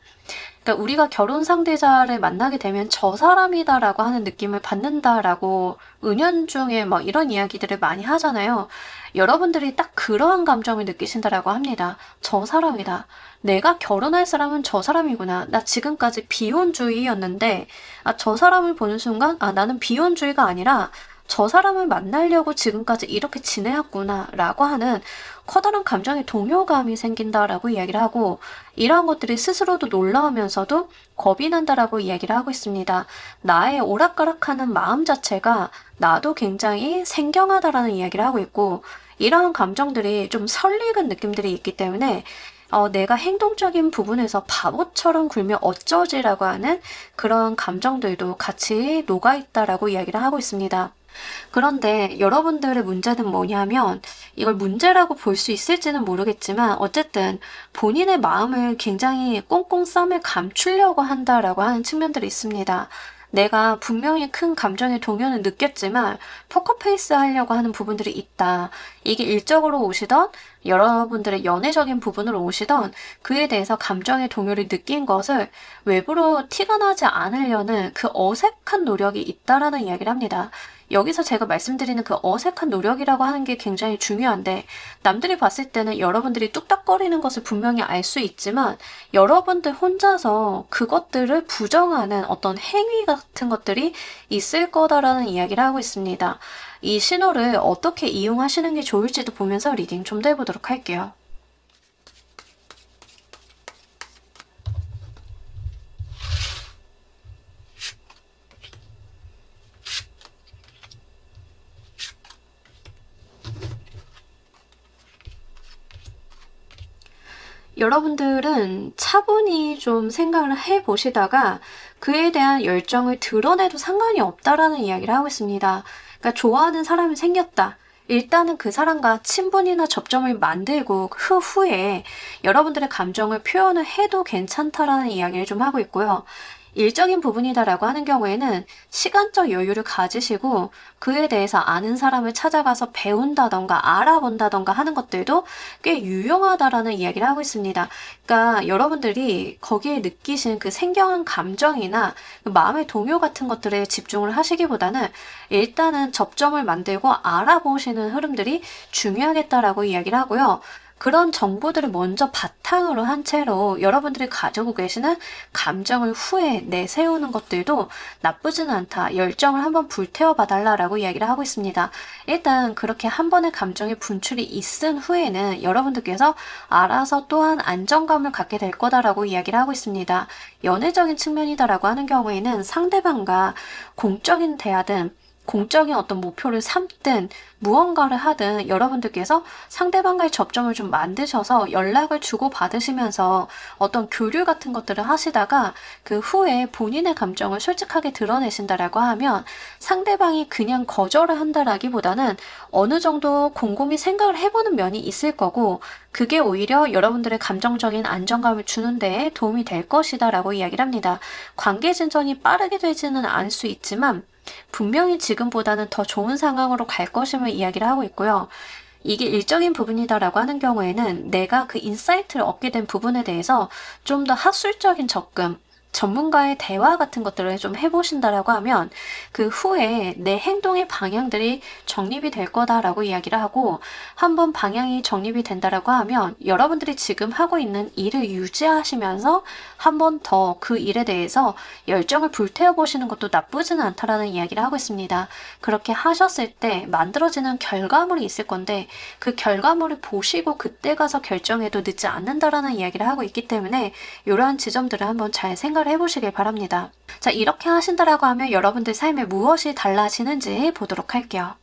그러니까 우리가 결혼 상대자를 만나게 되면 저 사람이다라고 하는 느낌을 받는다라고 은연중에 뭐 이런 이야기들을 많이 하잖아요. 여러분들이 딱 그러한 감정을 느끼신다라고 합니다. 저 사람이다. 내가 결혼할 사람은 저 사람이구나. 나 지금까지 비혼주의였는데 저 사람을 보는 순간 나는 비혼주의가 아니라 저 사람을 만나려고 지금까지 이렇게 지내왔구나 라고 하는 커다란 감정의 동요감이 생긴다라고 이야기를 하고, 이러한 것들이 스스로도 놀라우면서도 겁이 난다라고 이야기를 하고 있습니다. 나의 오락가락하는 마음 자체가 나도 굉장히 생경하다라는 이야기를 하고 있고, 이러한 감정들이 좀 설익은 느낌들이 있기 때문에 내가 행동적인 부분에서 바보처럼 굴면 어쩌지라고 하는 그런 감정들도 같이 녹아있다라고 이야기를 하고 있습니다. 그런데 여러분들의 문제는 뭐냐면, 이걸 문제라고 볼 수 있을지는 모르겠지만 어쨌든 본인의 마음을 굉장히 꽁꽁 쌈을 감추려고 한다라고 하는 측면들이 있습니다. 내가 분명히 큰 감정의 동요는 느꼈지만 포커페이스 하려고 하는 부분들이 있다. 이게 일적으로 오시던 여러분들의 연애적인 부분으로 오시던 그에 대해서 감정의 동요를 느낀 것을 외부로 티가 나지 않으려는 그 어색한 노력이 있다라는 이야기를 합니다. 여기서 제가 말씀드리는 그 어색한 노력이라고 하는 게 굉장히 중요한데, 남들이 봤을 때는 여러분들이 뚝딱거리는 것을 분명히 알 수 있지만 여러분들 혼자서 그것들을 부정하는 어떤 행위 같은 것들이 있을 거다라는 이야기를 하고 있습니다. 이 신호를 어떻게 이용하시는 게 좋을지도 보면서 리딩 좀 더 해보도록 할게요. 여러분들은 차분히 좀 생각을 해보시다가 그에 대한 열정을 드러내도 상관이 없다라는 이야기를 하고 있습니다. 그러니까 좋아하는 사람이 생겼다. 일단은 그 사람과 친분이나 접점을 만들고 그 후에 여러분들의 감정을 표현을 해도 괜찮다라는 이야기를 좀 하고 있고요. 일적인 부분이다라고 하는 경우에는 시간적 여유를 가지시고 그에 대해서 아는 사람을 찾아가서 배운다던가 알아본다던가 하는 것들도 꽤 유용하다라는 이야기를 하고 있습니다. 그러니까 여러분들이 거기에 느끼신 그 생경한 감정이나 그 마음의 동요 같은 것들에 집중을 하시기보다는 일단은 접점을 만들고 알아보시는 흐름들이 중요하겠다라고 이야기를 하고요. 그런 정보들을 먼저 바탕으로 한 채로 여러분들이 가지고 계시는 감정을 후에 내세우는 것들도 나쁘지는 않다. 열정을 한번 불태워 봐달라라고 이야기를 하고 있습니다. 일단 그렇게 한 번의 감정의 분출이 있은 후에는 여러분들께서 알아서 또한 안정감을 갖게 될 거다라고 이야기를 하고 있습니다. 연애적인 측면이다라고 하는 경우에는 상대방과 공적인 대화든 공적인 어떤 목표를 삼든 무언가를 하든 여러분들께서 상대방과의 접점을 좀 만드셔서 연락을 주고받으시면서 어떤 교류 같은 것들을 하시다가 그 후에 본인의 감정을 솔직하게 드러내신다라고 하면 상대방이 그냥 거절을 한다라기보다는 어느 정도 곰곰이 생각을 해보는 면이 있을 거고 그게 오히려 여러분들의 감정적인 안정감을 주는 데에 도움이 될 것이다 라고 이야기를 합니다. 관계 진전이 빠르게 되지는 않을 수 있지만 분명히 지금보다는 더 좋은 상황으로 갈 것임을 이야기를 하고 있고요. 이게 일적인 부분이다라고 하는 경우에는 내가 그 인사이트를 얻게 된 부분에 대해서 좀 더 학술적인 접근, 전문가의 대화 같은 것들을 좀 해보신다라고 하면 그 후에 내 행동의 방향들이 정립이 될 거다라고 이야기를 하고 한번 방향이 정립이 된다라고 하면 여러분들이 지금 하고 있는 일을 유지하시면서 한 번 더 그 일에 대해서 열정을 불태워 보시는 것도 나쁘지는 않다라는 이야기를 하고 있습니다. 그렇게 하셨을 때 만들어지는 결과물이 있을 건데 그 결과물을 보시고 그때 가서 결정해도 늦지 않는다라는 이야기를 하고 있기 때문에 이러한 지점들을 한번 잘 생각을 해보시길 바랍니다. 자, 이렇게 하신다라고 하면 여러분들 삶에 무엇이 달라지는지 보도록 할게요.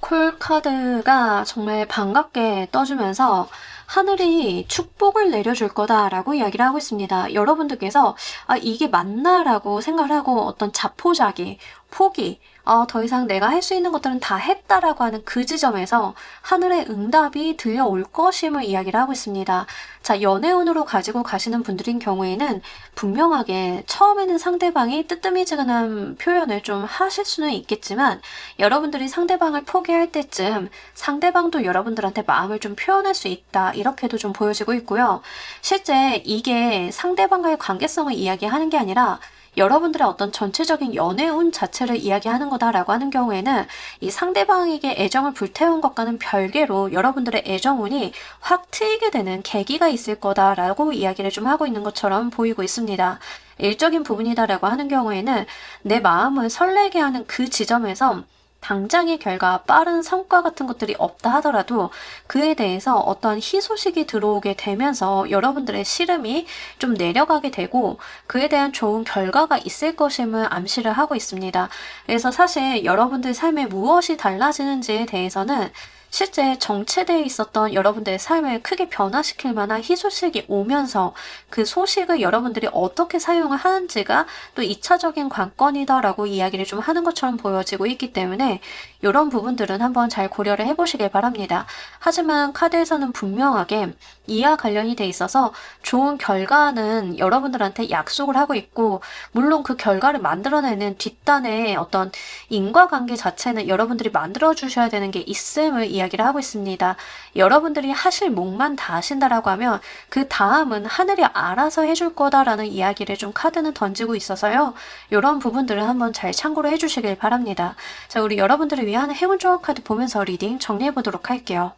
콜 카드가 정말 반갑게 떠주면서 하늘이 축복을 내려줄 거다라고 이야기를 하고 있습니다. 여러분들께서 이게 맞나라고 생각을 하고 어떤 자포자기, 포기, 더 이상 내가 할 수 있는 것들은 다 했다라고 하는 그 지점에서 하늘의 응답이 들려올 것임을 이야기를 하고 있습니다. 자, 연애운으로 가지고 가시는 분들인 경우에는 분명하게 처음에는 상대방이 뜨뜨미지근한 표현을 좀 하실 수는 있겠지만 여러분들이 상대방을 포기할 때쯤 상대방도 여러분들한테 마음을 좀 표현할 수 있다. 이렇게도 좀 보여지고 있고요. 실제 이게 상대방과의 관계성을 이야기하는 게 아니라 여러분들의 어떤 전체적인 연애운 자체를 이야기하는 거다라고 하는 경우에는 이 상대방에게 애정을 불태운 것과는 별개로 여러분들의 애정운이 확 트이게 되는 계기가 있을 거다라고 이야기를 좀 하고 있는 것처럼 보이고 있습니다. 일적인 부분이다라고 하는 경우에는 내 마음을 설레게 하는 그 지점에서 당장의 결과, 빠른 성과 같은 것들이 없다 하더라도 그에 대해서 어떤 희소식이 들어오게 되면서 여러분들의 시름이 좀 내려가게 되고 그에 대한 좋은 결과가 있을 것임을 암시를 하고 있습니다. 그래서 사실 여러분들 삶에 무엇이 달라지는지에 대해서는 실제 정체되어 있었던 여러분들의 삶을 크게 변화시킬 만한 희소식이 오면서 그 소식을 여러분들이 어떻게 사용을 하는지가 또 2차적인 관건이다라고 이야기를 좀 하는 것처럼 보여지고 있기 때문에 이런 부분들은 한번 잘 고려를 해보시길 바랍니다. 하지만 카드에서는 분명하게 이와 관련이 돼 있어서 좋은 결과는 여러분들한테 약속을 하고 있고 물론 그 결과를 만들어내는 뒷단의 어떤 인과관계 자체는 여러분들이 만들어 주셔야 되는 게 있음을 이야기를 하고 있습니다. 여러분들이 하실 몫만 다 하신다라고 하면 그 다음은 하늘이 알아서 해줄 거다라는 이야기를 좀 카드는 던지고 있어서요. 이런 부분들을 한번 잘 참고로 해주시길 바랍니다. 자, 우리 여러분들을 위한 행운 조합 카드 보면서 리딩 정리해 보도록 할게요.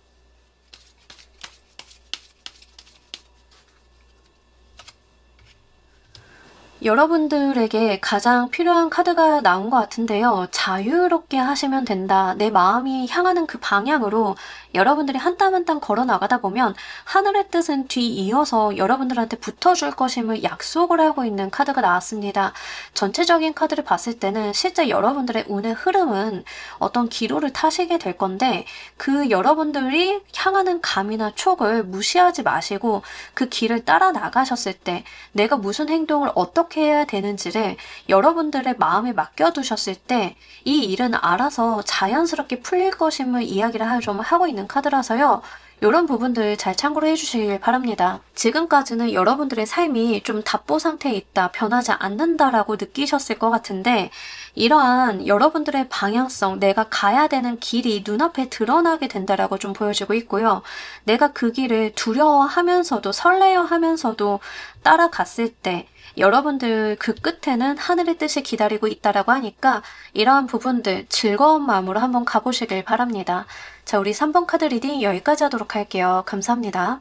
여러분들에게 가장 필요한 카드가 나온 것 같은데요. 자유롭게 하시면 된다. 내 마음이 향하는 그 방향으로 여러분들이 한 땀 한 땀 걸어 나가다 보면 하늘의 뜻은 뒤이어서 여러분들한테 붙어줄 것임을 약속을 하고 있는 카드가 나왔습니다. 전체적인 카드를 봤을 때는 실제 여러분들의 운의 흐름은 어떤 기로를 타시게 될 건데 그 여러분들이 향하는 감이나 촉을 무시하지 마시고 그 길을 따라 나가셨을 때 내가 무슨 행동을 어떻게 해야 되는지를 여러분들의 마음에 맡겨두셨을 때 이 일은 알아서 자연스럽게 풀릴 것임을 이야기를 좀 하고 있는 카드라서요. 이런 부분들 잘 참고를 해주시길 바랍니다. 지금까지는 여러분들의 삶이 좀 답보 상태에 있다, 변하지 않는다라고 느끼셨을 것 같은데 이러한 여러분들의 방향성, 내가 가야 되는 길이 눈앞에 드러나게 된다라고 좀 보여지고 있고요. 내가 그 길을 두려워하면서도 설레어하면서도 따라갔을 때 여러분들 그 끝에는 하늘의 뜻이 기다리고 있다라고 하니까 이러한 부분들 즐거운 마음으로 한번 가보시길 바랍니다. 자, 우리 3번 카드 리딩 여기까지 하도록 할게요. 감사합니다.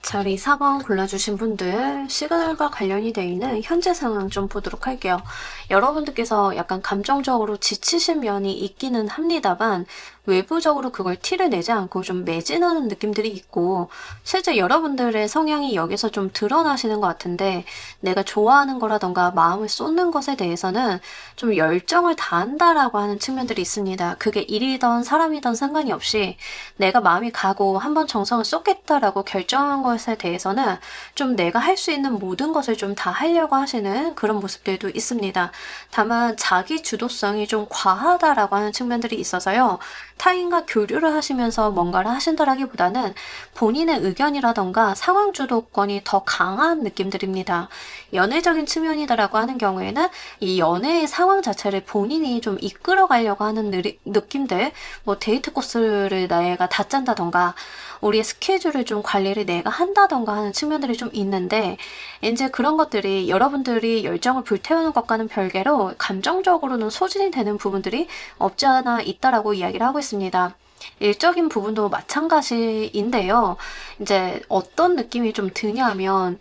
자, 우리 4번 골라주신 분들 시그널과 관련이 되어 있는 현재 상황 좀 보도록 할게요. 여러분들께서 약간 감정적으로 지치신 면이 있기는 합니다만 외부적으로 그걸 티를 내지 않고 좀 매진하는 느낌들이 있고 실제 여러분들의 성향이 여기서 좀 드러나시는 것 같은데 내가 좋아하는 거라던가 마음을 쏟는 것에 대해서는 좀 열정을 다한다라고 하는 측면들이 있습니다. 그게 일이든 사람이든 상관이 없이 내가 마음이 가고 한번 정성을 쏟겠다라고 결정한 것에 대해서는 좀 내가 할 수 있는 모든 것을 좀 다 하려고 하시는 그런 모습들도 있습니다. 다만 자기 주도성이 좀 과하다라고 하는 측면들이 있어서요. 타인과 교류를 하시면서 뭔가를 하신다라기보다는 본인의 의견이라던가 상황 주도권이 더 강한 느낌들입니다. 연애적인 측면이다라고 하는 경우에는 이 연애의 상황 자체를 본인이 좀 이끌어 가려고 하는 느낌들, 뭐 데이트 코스를 내가 다 짠다던가 우리의 스케줄을 좀 관리를 내가 한다던가 하는 측면들이 좀 있는데 이제 그런 것들이 여러분들이 열정을 불태우는 것과는 별개로 감정적으로는 소진이 되는 부분들이 없지 않아 있다라고 이야기를 하고 있습니다. 일적인 부분도 마찬가지인데요. 이제 어떤 느낌이 좀 드냐면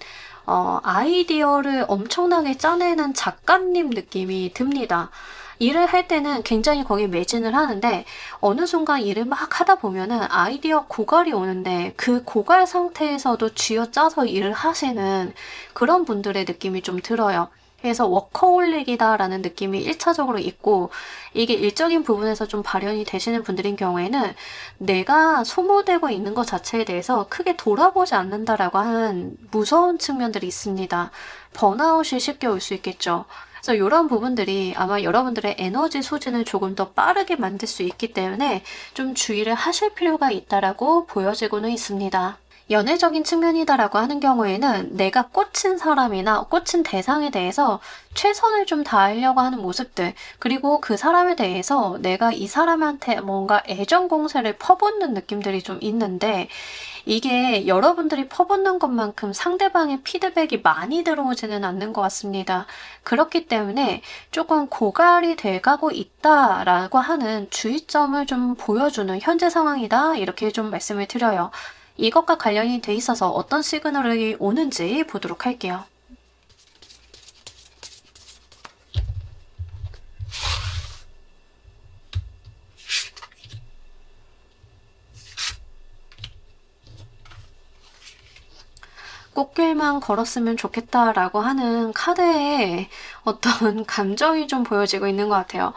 아이디어를 엄청나게 짜내는 작가님 느낌이 듭니다. 일을 할 때는 굉장히 거기에 매진을 하는데 어느 순간 일을 막 하다 보면은 아이디어 고갈이 오는데 그 고갈 상태에서도 쥐어짜서 일을 하시는 그런 분들의 느낌이 좀 들어요. 그래서 워커홀릭이다라는 느낌이 1차적으로 있고 이게 일적인 부분에서 좀 발현이 되시는 분들인 경우에는 내가 소모되고 있는 것 자체에 대해서 크게 돌아보지 않는다라고 하는 무서운 측면들이 있습니다. 번아웃이 쉽게 올 수 있겠죠. 그래서 이런 부분들이 아마 여러분들의 에너지 소진을 조금 더 빠르게 만들 수 있기 때문에 좀 주의를 하실 필요가 있다라고 보여지고는 있습니다. 연애적인 측면이다라고 하는 경우에는 내가 꽂힌 사람이나 꽂힌 대상에 대해서 최선을 좀 다하려고 하는 모습들 그리고 그 사람에 대해서 내가 이 사람한테 뭔가 애정 공세를 퍼붓는 느낌들이 좀 있는데 이게 여러분들이 퍼붓는 것만큼 상대방의 피드백이 많이 들어오지는 않는 것 같습니다. 그렇기 때문에 조금 고갈이 돼가고 있다라고 하는 주의점을 좀 보여주는 현재 상황이다 이렇게 좀 말씀을 드려요. 이것과 관련이 돼 있어서 어떤 시그널이 오는지 보도록 할게요. 꽃길만 걸었으면 좋겠다라고 하는 카드에 어떤 감정이 좀 보여지고 있는 것 같아요.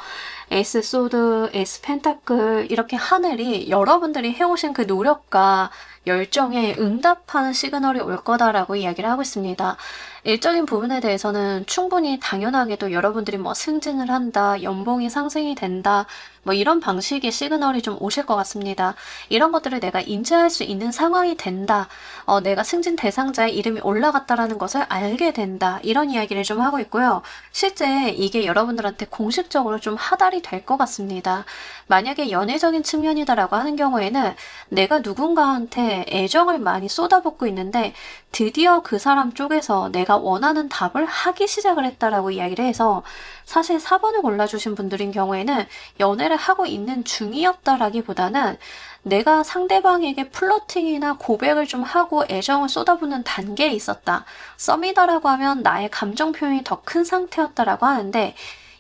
에이스 소드, 에이스 펜타클 이렇게 하늘이 여러분들이 해오신 그 노력과 열정에 응답하는 시그널이 올 거다라고 이야기를 하고 있습니다. 일적인 부분에 대해서는 충분히 당연하게도 여러분들이 뭐 승진을 한다, 연봉이 상승이 된다, 뭐 이런 방식의 시그널이 좀 오실 것 같습니다. 이런 것들을 내가 인지할 수 있는 상황이 된다. 내가 승진 대상자의 이름이 올라갔다라는 것을 알게 된다. 이런 이야기를 좀 하고 있고요. 실제 이게 여러분들한테 공식적으로 좀 하달이 될 것 같습니다. 만약에 연애적인 측면이다라고 하는 경우에는 내가 누군가한테 사람한테 애정을 많이 쏟아붓고 있는데 드디어 그 사람 쪽에서 내가 원하는 답을 하기 시작을 했다라고 이야기를 해서 사실 4번을 골라주신 분들인 경우에는 연애를 하고 있는 중이었다라기보다는 내가 상대방에게 플러팅이나 고백을 좀 하고 애정을 쏟아붓는 단계에 있었다. 썸이다라고 하면 나의 감정 표현이 더 큰 상태였다라고 하는데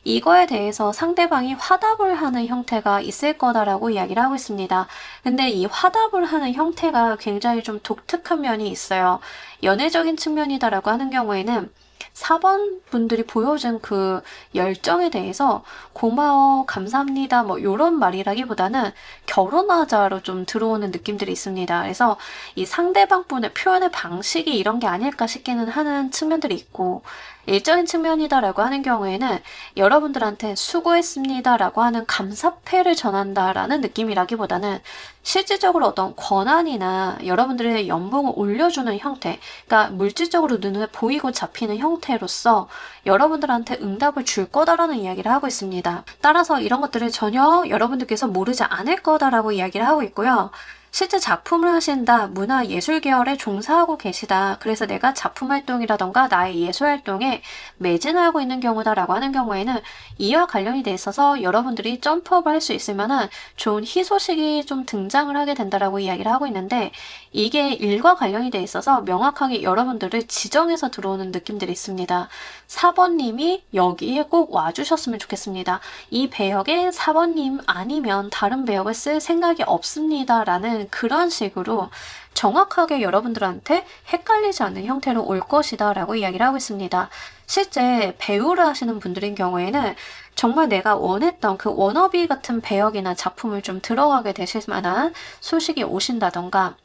이거에 대해서 상대방이 화답을 하는 형태가 있을 거다라고 이야기를 하고 있습니다. 근데 이 화답을 하는 형태가 굉장히 좀 독특한 면이 있어요. 연애적인 측면이다라고 하는 경우에는 4번 분들이 보여준 그 열정에 대해서 고마워, 감사합니다, 뭐 이런 말이라기보다는 결혼하자로 좀 들어오는 느낌들이 있습니다. 그래서 이 상대방 분의 표현의 방식이 이런 게 아닐까 싶기는 하는 측면들이 있고 일적인 측면이다라고 하는 경우에는 여러분들한테 수고했습니다라고 하는 감사패를 전한다라는 느낌이라기보다는 실질적으로 어떤 권한이나 여러분들의 연봉을 올려주는 형태, 그러니까 물질적으로 눈에 보이고 잡히는 형태로서 여러분들한테 응답을 줄 거다라는 이야기를 하고 있습니다. 따라서 이런 것들을 전혀 여러분들께서 모르지 않을 거다라고 이야기를 하고 있고요. 실제 작품을 하신다, 문화예술 계열에 종사하고 계시다. 그래서 내가 작품 활동이라던가 나의 예술 활동에 매진하고 있는 경우다라고 하는 경우에는 이와 관련이 돼 있어서 여러분들이 점프업을 할 수 있을 만한 좋은 희소식이 좀 등장을 하게 된다라고 이야기를 하고 있는데 이게 일과 관련이 돼 있어서 명확하게 여러분들을 지정해서 들어오는 느낌들이 있습니다. 4번님이 여기에 꼭 와주셨으면 좋겠습니다. 이 배역에 4번님 아니면 다른 배역을 쓸 생각이 없습니다. 라는 그런 식으로 정확하게 여러분들한테 헷갈리지 않는 형태로 올 것이다 라고 이야기를 하고 있습니다. 실제 배우를 하시는 분들인 경우에는 정말 내가 원했던 그 워너비 같은 배역이나 작품을 좀 들어가게 되실 만한 소식이 오신다던가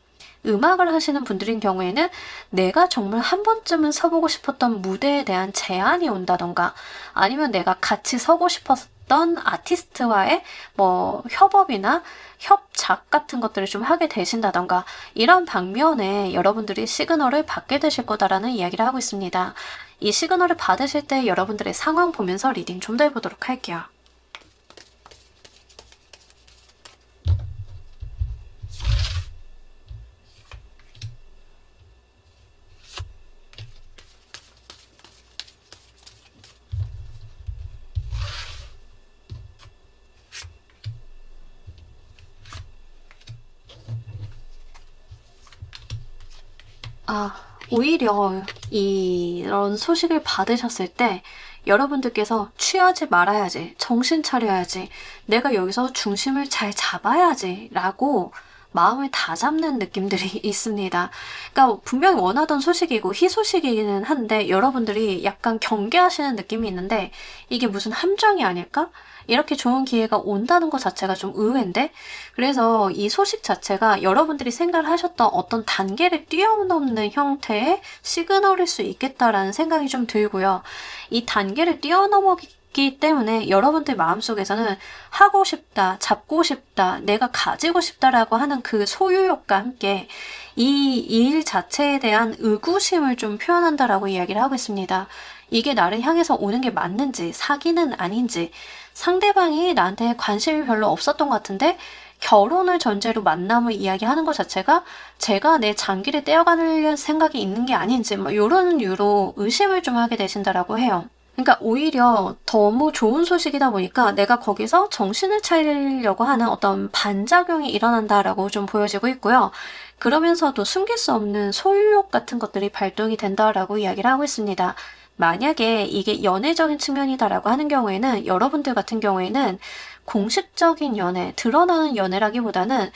음악을 하시는 분들인 경우에는 내가 정말 한 번쯤은 서보고 싶었던 무대에 대한 제안이 온다던가 아니면 내가 같이 서고 싶었던 아티스트와의 뭐 협업이나 협작 같은 것들을 좀 하게 되신다던가 이런 방면에 여러분들이 시그널을 받게 되실 거다라는 이야기를 하고 있습니다. 이 시그널을 받으실 때 여러분들의 상황 보면서 리딩 좀 더 해보도록 할게요. 오히려 이런 소식을 받으셨을 때 여러분들께서 취하지 말아야지, 정신 차려야지, 내가 여기서 중심을 잘 잡아야지 라고 마음을 다잡는 느낌들이 있습니다. 그러니까 분명히 원하던 소식이고 희소식이기는 한데 여러분들이 약간 경계하시는 느낌이 있는데 이게 무슨 함정이 아닐까? 이렇게 좋은 기회가 온다는 것 자체가 좀 의외인데 그래서 이 소식 자체가 여러분들이 생각을 하셨던 어떤 단계를 뛰어넘는 형태의 시그널일 수 있겠다라는 생각이 좀 들고요. 이 단계를 뛰어넘었기 때문에 여러분들 마음속에서는 하고 싶다, 잡고 싶다, 내가 가지고 싶다라고 하는 그 소유욕과 함께 이 일 자체에 대한 의구심을 좀 표현한다라고 이야기를 하고 있습니다. 이게 나를 향해서 오는 게 맞는지, 사기는 아닌지, 상대방이 나한테 관심이 별로 없었던 것 같은데 결혼을 전제로 만남을 이야기하는 것 자체가 제가 내 장기를 떼어가는 생각이 있는 게 아닌지 뭐 이런 유로 의심을 좀 하게 되신다라고 해요. 그러니까 오히려 너무 좋은 소식이다 보니까 내가 거기서 정신을 차리려고 하는 어떤 반작용이 일어난다라고 좀 보여지고 있고요. 그러면서도 숨길 수 없는 소유욕 같은 것들이 발동이 된다라고 이야기를 하고 있습니다. 만약에 이게 연애적인 측면이다라고 하는 경우에는 여러분들 같은 경우에는 공식적인 연애, 드러나는 연애라기보다는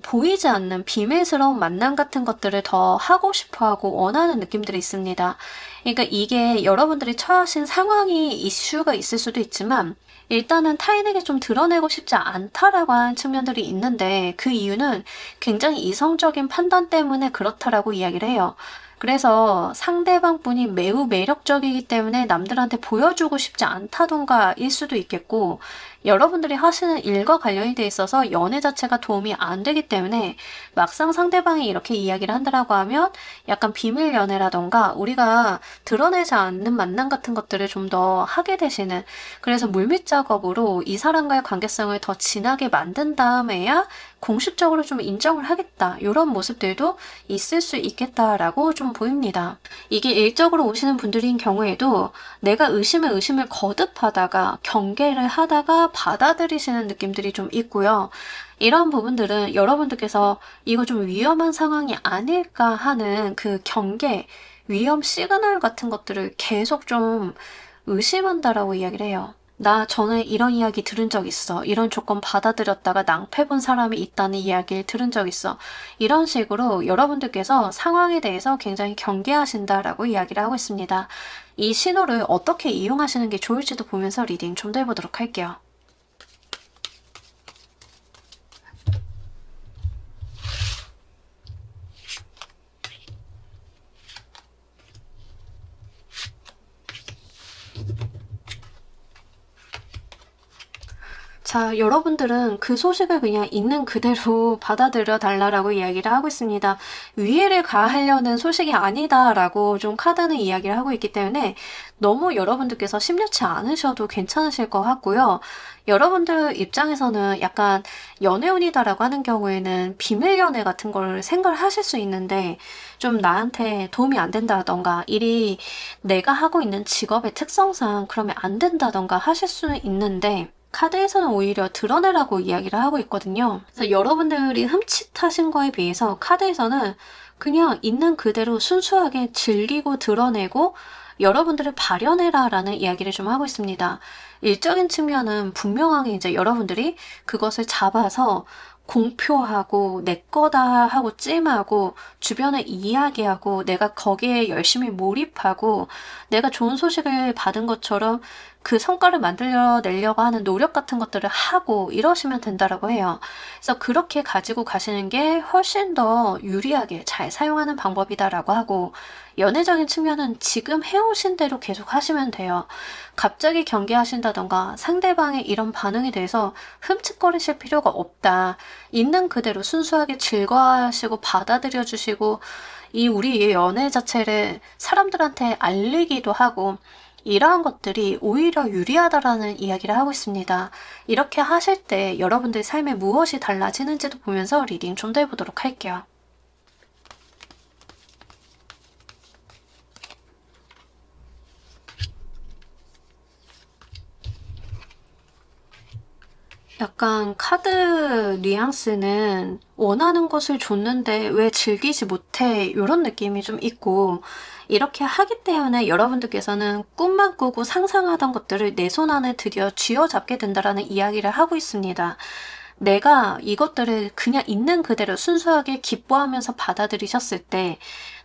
보이지 않는 비밀스러운 만남 같은 것들을 더 하고 싶어하고 원하는 느낌들이 있습니다. 그러니까 이게 여러분들이 처하신 상황이 이슈가 있을 수도 있지만 일단은 타인에게 좀 드러내고 싶지 않다라고 하는 측면들이 있는데 그 이유는 굉장히 이성적인 판단 때문에 그렇다라고 이야기를 해요. 그래서 상대방 분이 매우 매력적이기 때문에 남들한테 보여주고 싶지 않다던가 일 수도 있겠고 여러분들이 하시는 일과 관련이 돼 있어서 연애 자체가 도움이 안 되기 때문에 막상 상대방이 이렇게 이야기를 한다라고 하면 약간 비밀 연애라던가 우리가 드러내지 않는 만남 같은 것들을 좀 더 하게 되시는 그래서 물밑 작업으로 이 사람과의 관계성을 더 진하게 만든 다음에야 공식적으로 좀 인정을 하겠다. 이런 모습들도 있을 수 있겠다라고 좀 보입니다. 이게 일적으로 오시는 분들인 경우에도 내가 의심을 거듭하다가 경계를 하다가 받아들이시는 느낌들이 좀 있고요. 이런 부분들은 여러분들께서 이거 좀 위험한 상황이 아닐까 하는 그 경계, 위험 시그널 같은 것들을 계속 좀 의심한다라고 이야기를 해요. 나 전에 이런 이야기 들은 적 있어. 이런 조건 받아들였다가 낭패본 사람이 있다는 이야기를 들은 적 있어. 이런 식으로 여러분들께서 상황에 대해서 굉장히 경계하신다라고 이야기를 하고 있습니다. 이 신호를 어떻게 이용하시는 게 좋을지도 보면서 리딩 좀 더 해보도록 할게요. 자, 여러분들은 그 소식을 그냥 있는 그대로 받아들여 달라라고 이야기를 하고 있습니다. 위해를 가하려는 소식이 아니다라고 좀 카드는 이야기를 하고 있기 때문에 너무 여러분들께서 심려치 않으셔도 괜찮으실 것 같고요. 여러분들 입장에서는 약간 연애운이다라고 하는 경우에는 비밀 연애 같은 걸 생각을 하실 수 있는데 좀 나한테 도움이 안 된다던가 일이 내가 하고 있는 직업의 특성상 그러면 안 된다던가 하실 수는 있는데 카드에서는 오히려 드러내라고 이야기를 하고 있거든요. 그래서 여러분들이 흠칫하신 거에 비해서 카드에서는 그냥 있는 그대로 순수하게 즐기고 드러내고 여러분들을 발현해라 라는 이야기를 좀 하고 있습니다. 일적인 측면은 분명하게 이제 여러분들이 그것을 잡아서 공표하고 내 거다 하고 찜하고 주변에 이야기하고 내가 거기에 열심히 몰입하고 내가 좋은 소식을 받은 것처럼 그 성과를 만들어내려고 하는 노력 같은 것들을 하고 이러시면 된다라고 해요. 그래서 그렇게 가지고 가시는 게 훨씬 더 유리하게 잘 사용하는 방법이다라고 하고 연애적인 측면은 지금 해오신 대로 계속 하시면 돼요. 갑자기 경계하신다던가 상대방의 이런 반응에 대해서 흠칫거리실 필요가 없다. 있는 그대로 순수하게 즐거워하시고 받아들여 주시고 이 우리의 연애 자체를 사람들한테 알리기도 하고 이러한 것들이 오히려 유리하다라는 이야기를 하고 있습니다. 이렇게 하실 때 여러분들 삶에 무엇이 달라지는지도 보면서 리딩 좀 더 해보도록 할게요. 약간 카드 뉘앙스는 원하는 것을 줬는데 왜 즐기지 못해 이런 느낌이 좀 있고 이렇게 하기 때문에 여러분들께서는 꿈만 꾸고 상상하던 것들을 내 손 안에 드디어 쥐어잡게 된다라는 이야기를 하고 있습니다. 내가 이것들을 그냥 있는 그대로 순수하게 기뻐하면서 받아들이셨을 때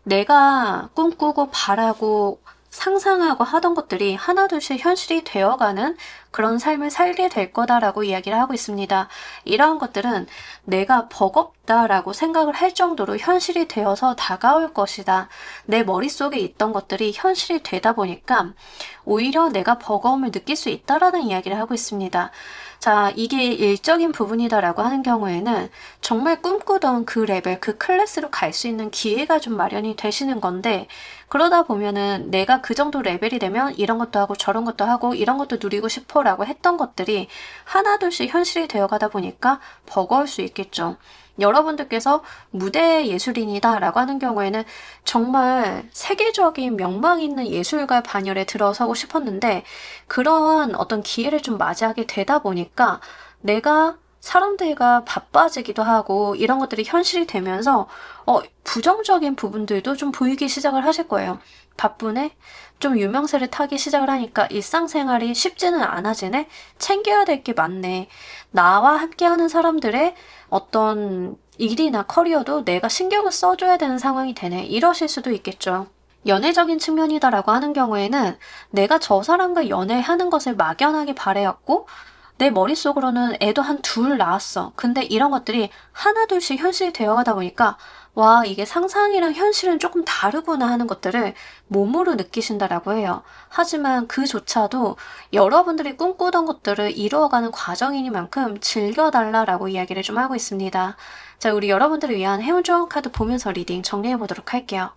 내가 꿈꾸고 바라고 상상하고 하던 것들이 하나둘씩 현실이 되어가는 그런 삶을 살게 될 거다라고 이야기를 하고 있습니다. 이러한 것들은 내가 버겁다라고 생각을 할 정도로 현실이 되어서 다가올 것이다. 내 머릿속에 있던 것들이 현실이 되다 보니까 오히려 내가 버거움을 느낄 수 있다라는 이야기를 하고 있습니다. 자, 이게 일적인 부분이다라고 하는 경우에는 정말 꿈꾸던 그 레벨, 그 클래스로 갈 수 있는 기회가 좀 마련이 되시는 건데 그러다 보면은 내가 그 정도 레벨이 되면 이런 것도 하고 저런 것도 하고 이런 것도 누리고 싶어 라고 했던 것들이 하나둘씩 현실이 되어가다 보니까 버거울 수 있겠죠. 여러분들께서 무대 예술인이다 라고 하는 경우에는 정말 세계적인 명망 있는 예술가 반열에 들어서고 싶었는데 그러한 어떤 기회를 좀 맞이하게 되다 보니까 내가 사람들과 바빠지기도 하고 이런 것들이 현실이 되면서 부정적인 부분들도 좀 보이기 시작을 하실 거예요. 바쁘네? 좀 유명세를 타기 시작을 하니까 일상생활이 쉽지는 않아지네? 챙겨야 될 게 많네. 나와 함께하는 사람들의 어떤 일이나 커리어도 내가 신경을 써줘야 되는 상황이 되네. 이러실 수도 있겠죠. 연애적인 측면이다라고 하는 경우에는 내가 저 사람과 연애하는 것을 막연하게 바래왔고 내 머릿속으로는 애도 한 둘 낳았어. 근데 이런 것들이 하나둘씩 현실이 되어가다 보니까 와, 이게 상상이랑 현실은 조금 다르구나 하는 것들을 몸으로 느끼신다라고 해요. 하지만 그조차도 여러분들이 꿈꾸던 것들을 이루어가는 과정이니만큼 즐겨달라라고 이야기를 좀 하고 있습니다. 자, 우리 여러분들을 위한 행운 조언 카드 보면서 리딩 정리해보도록 할게요.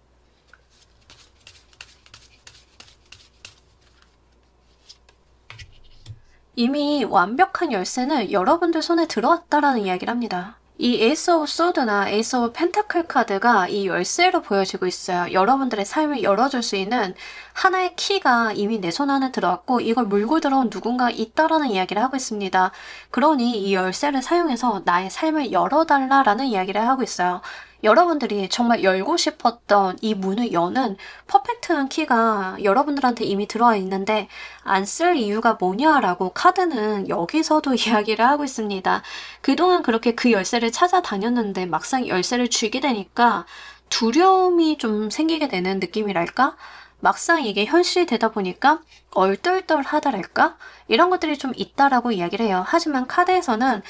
이미 완벽한 열쇠는 여러분들 손에 들어왔다라는 이야기를 합니다. 이 에이스 오브 소드나 에이스 오브 펜타클 카드가 이 열쇠로 보여지고 있어요. 여러분들의 삶을 열어줄 수 있는 하나의 키가 이미 내 손 안에 들어왔고 이걸 물고 들어온 누군가 있다라는 이야기를 하고 있습니다. 그러니 이 열쇠를 사용해서 나의 삶을 열어달라라는 이야기를 하고 있어요. 여러분들이 정말 열고 싶었던 이 문을 여는 퍼펙트한 키가 여러분들한테 이미 들어와 있는데 안 쓸 이유가 뭐냐라고 카드는 여기서도 이야기를 하고 있습니다. 그동안 그렇게 그 열쇠를 찾아다녔는데 막상 열쇠를 쥐게 되니까 두려움이 좀 생기게 되는 느낌이랄까? 막상 이게 현실이 되다 보니까 얼떨떨하다랄까? 이런 것들이 좀 있다라고 이야기를 해요. 하지만 카드에서는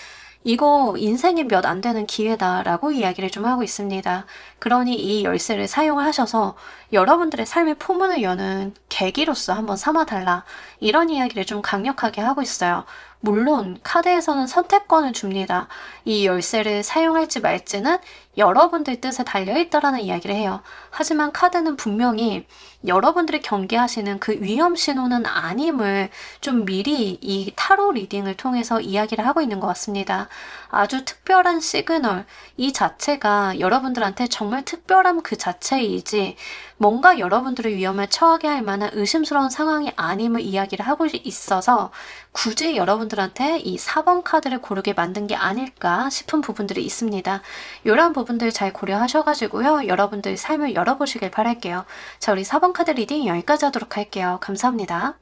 이거 인생에 몇 안 되는 기회다라고 이야기를 좀 하고 있습니다. 그러니 이 열쇠를 사용을 하셔서 여러분들의 삶의 포문을 여는 계기로서 한번 삼아달라. 이런 이야기를 좀 강력하게 하고 있어요. 물론 카드에서는 선택권을 줍니다. 이 열쇠를 사용할지 말지는 여러분들 뜻에 달려있다라는 이야기를 해요. 하지만 카드는 분명히 여러분들이 경계하시는 그 위험 신호는 아님을 좀 미리 이 타로 리딩을 통해서 이야기를 하고 있는 것 같습니다. 아주 특별한 시그널, 이 자체가 여러분들한테 정말 특별함 그 자체이지 뭔가 여러분들의 위험에 처하게 할 만한 의심스러운 상황이 아님을 이야기를 하고 있어서 굳이 여러분들한테 이 4번 카드를 고르게 만든 게 아닐까 싶은 부분들이 있습니다. 이런 부분들 잘 고려하셔가지고요. 여러분들 삶을 열어보시길 바랄게요. 자, 우리 4번 카드 리딩 여기까지 하도록 할게요. 감사합니다.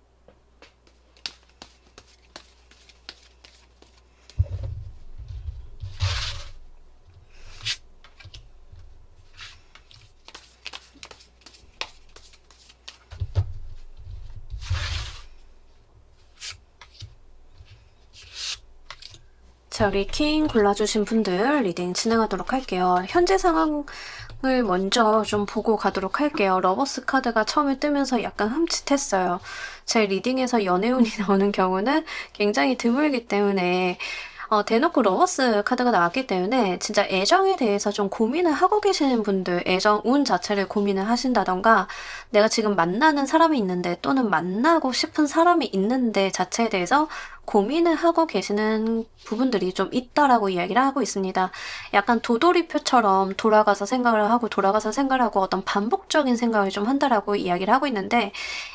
자, 우리 킹 골라주신 분들 리딩 진행하도록 할게요. 현재 상황을 먼저 좀 보고 가도록 할게요. 러버스 카드가 처음에 뜨면서 약간 흠칫했어요. 제 리딩에서 연애운이 나오는 경우는 굉장히 드물기 때문에 대놓고 러버스 카드가 나왔기 때문에 진짜 애정에 대해서 좀 고민을 하고 계시는 분들, 애정 운 자체를 고민을 하신다던가 내가 지금 만나는 사람이 있는데 또는 만나고 싶은 사람이 있는데 자체에 대해서 고민을 하고 계시는 부분들이 좀 있다라고 이야기를 하고 있습니다. 약간 도돌이표처럼 돌아가서 생각을 하고 돌아가서 생각을 하고 어떤 반복적인 생각을 좀 한다라고 이야기를 하고 있는데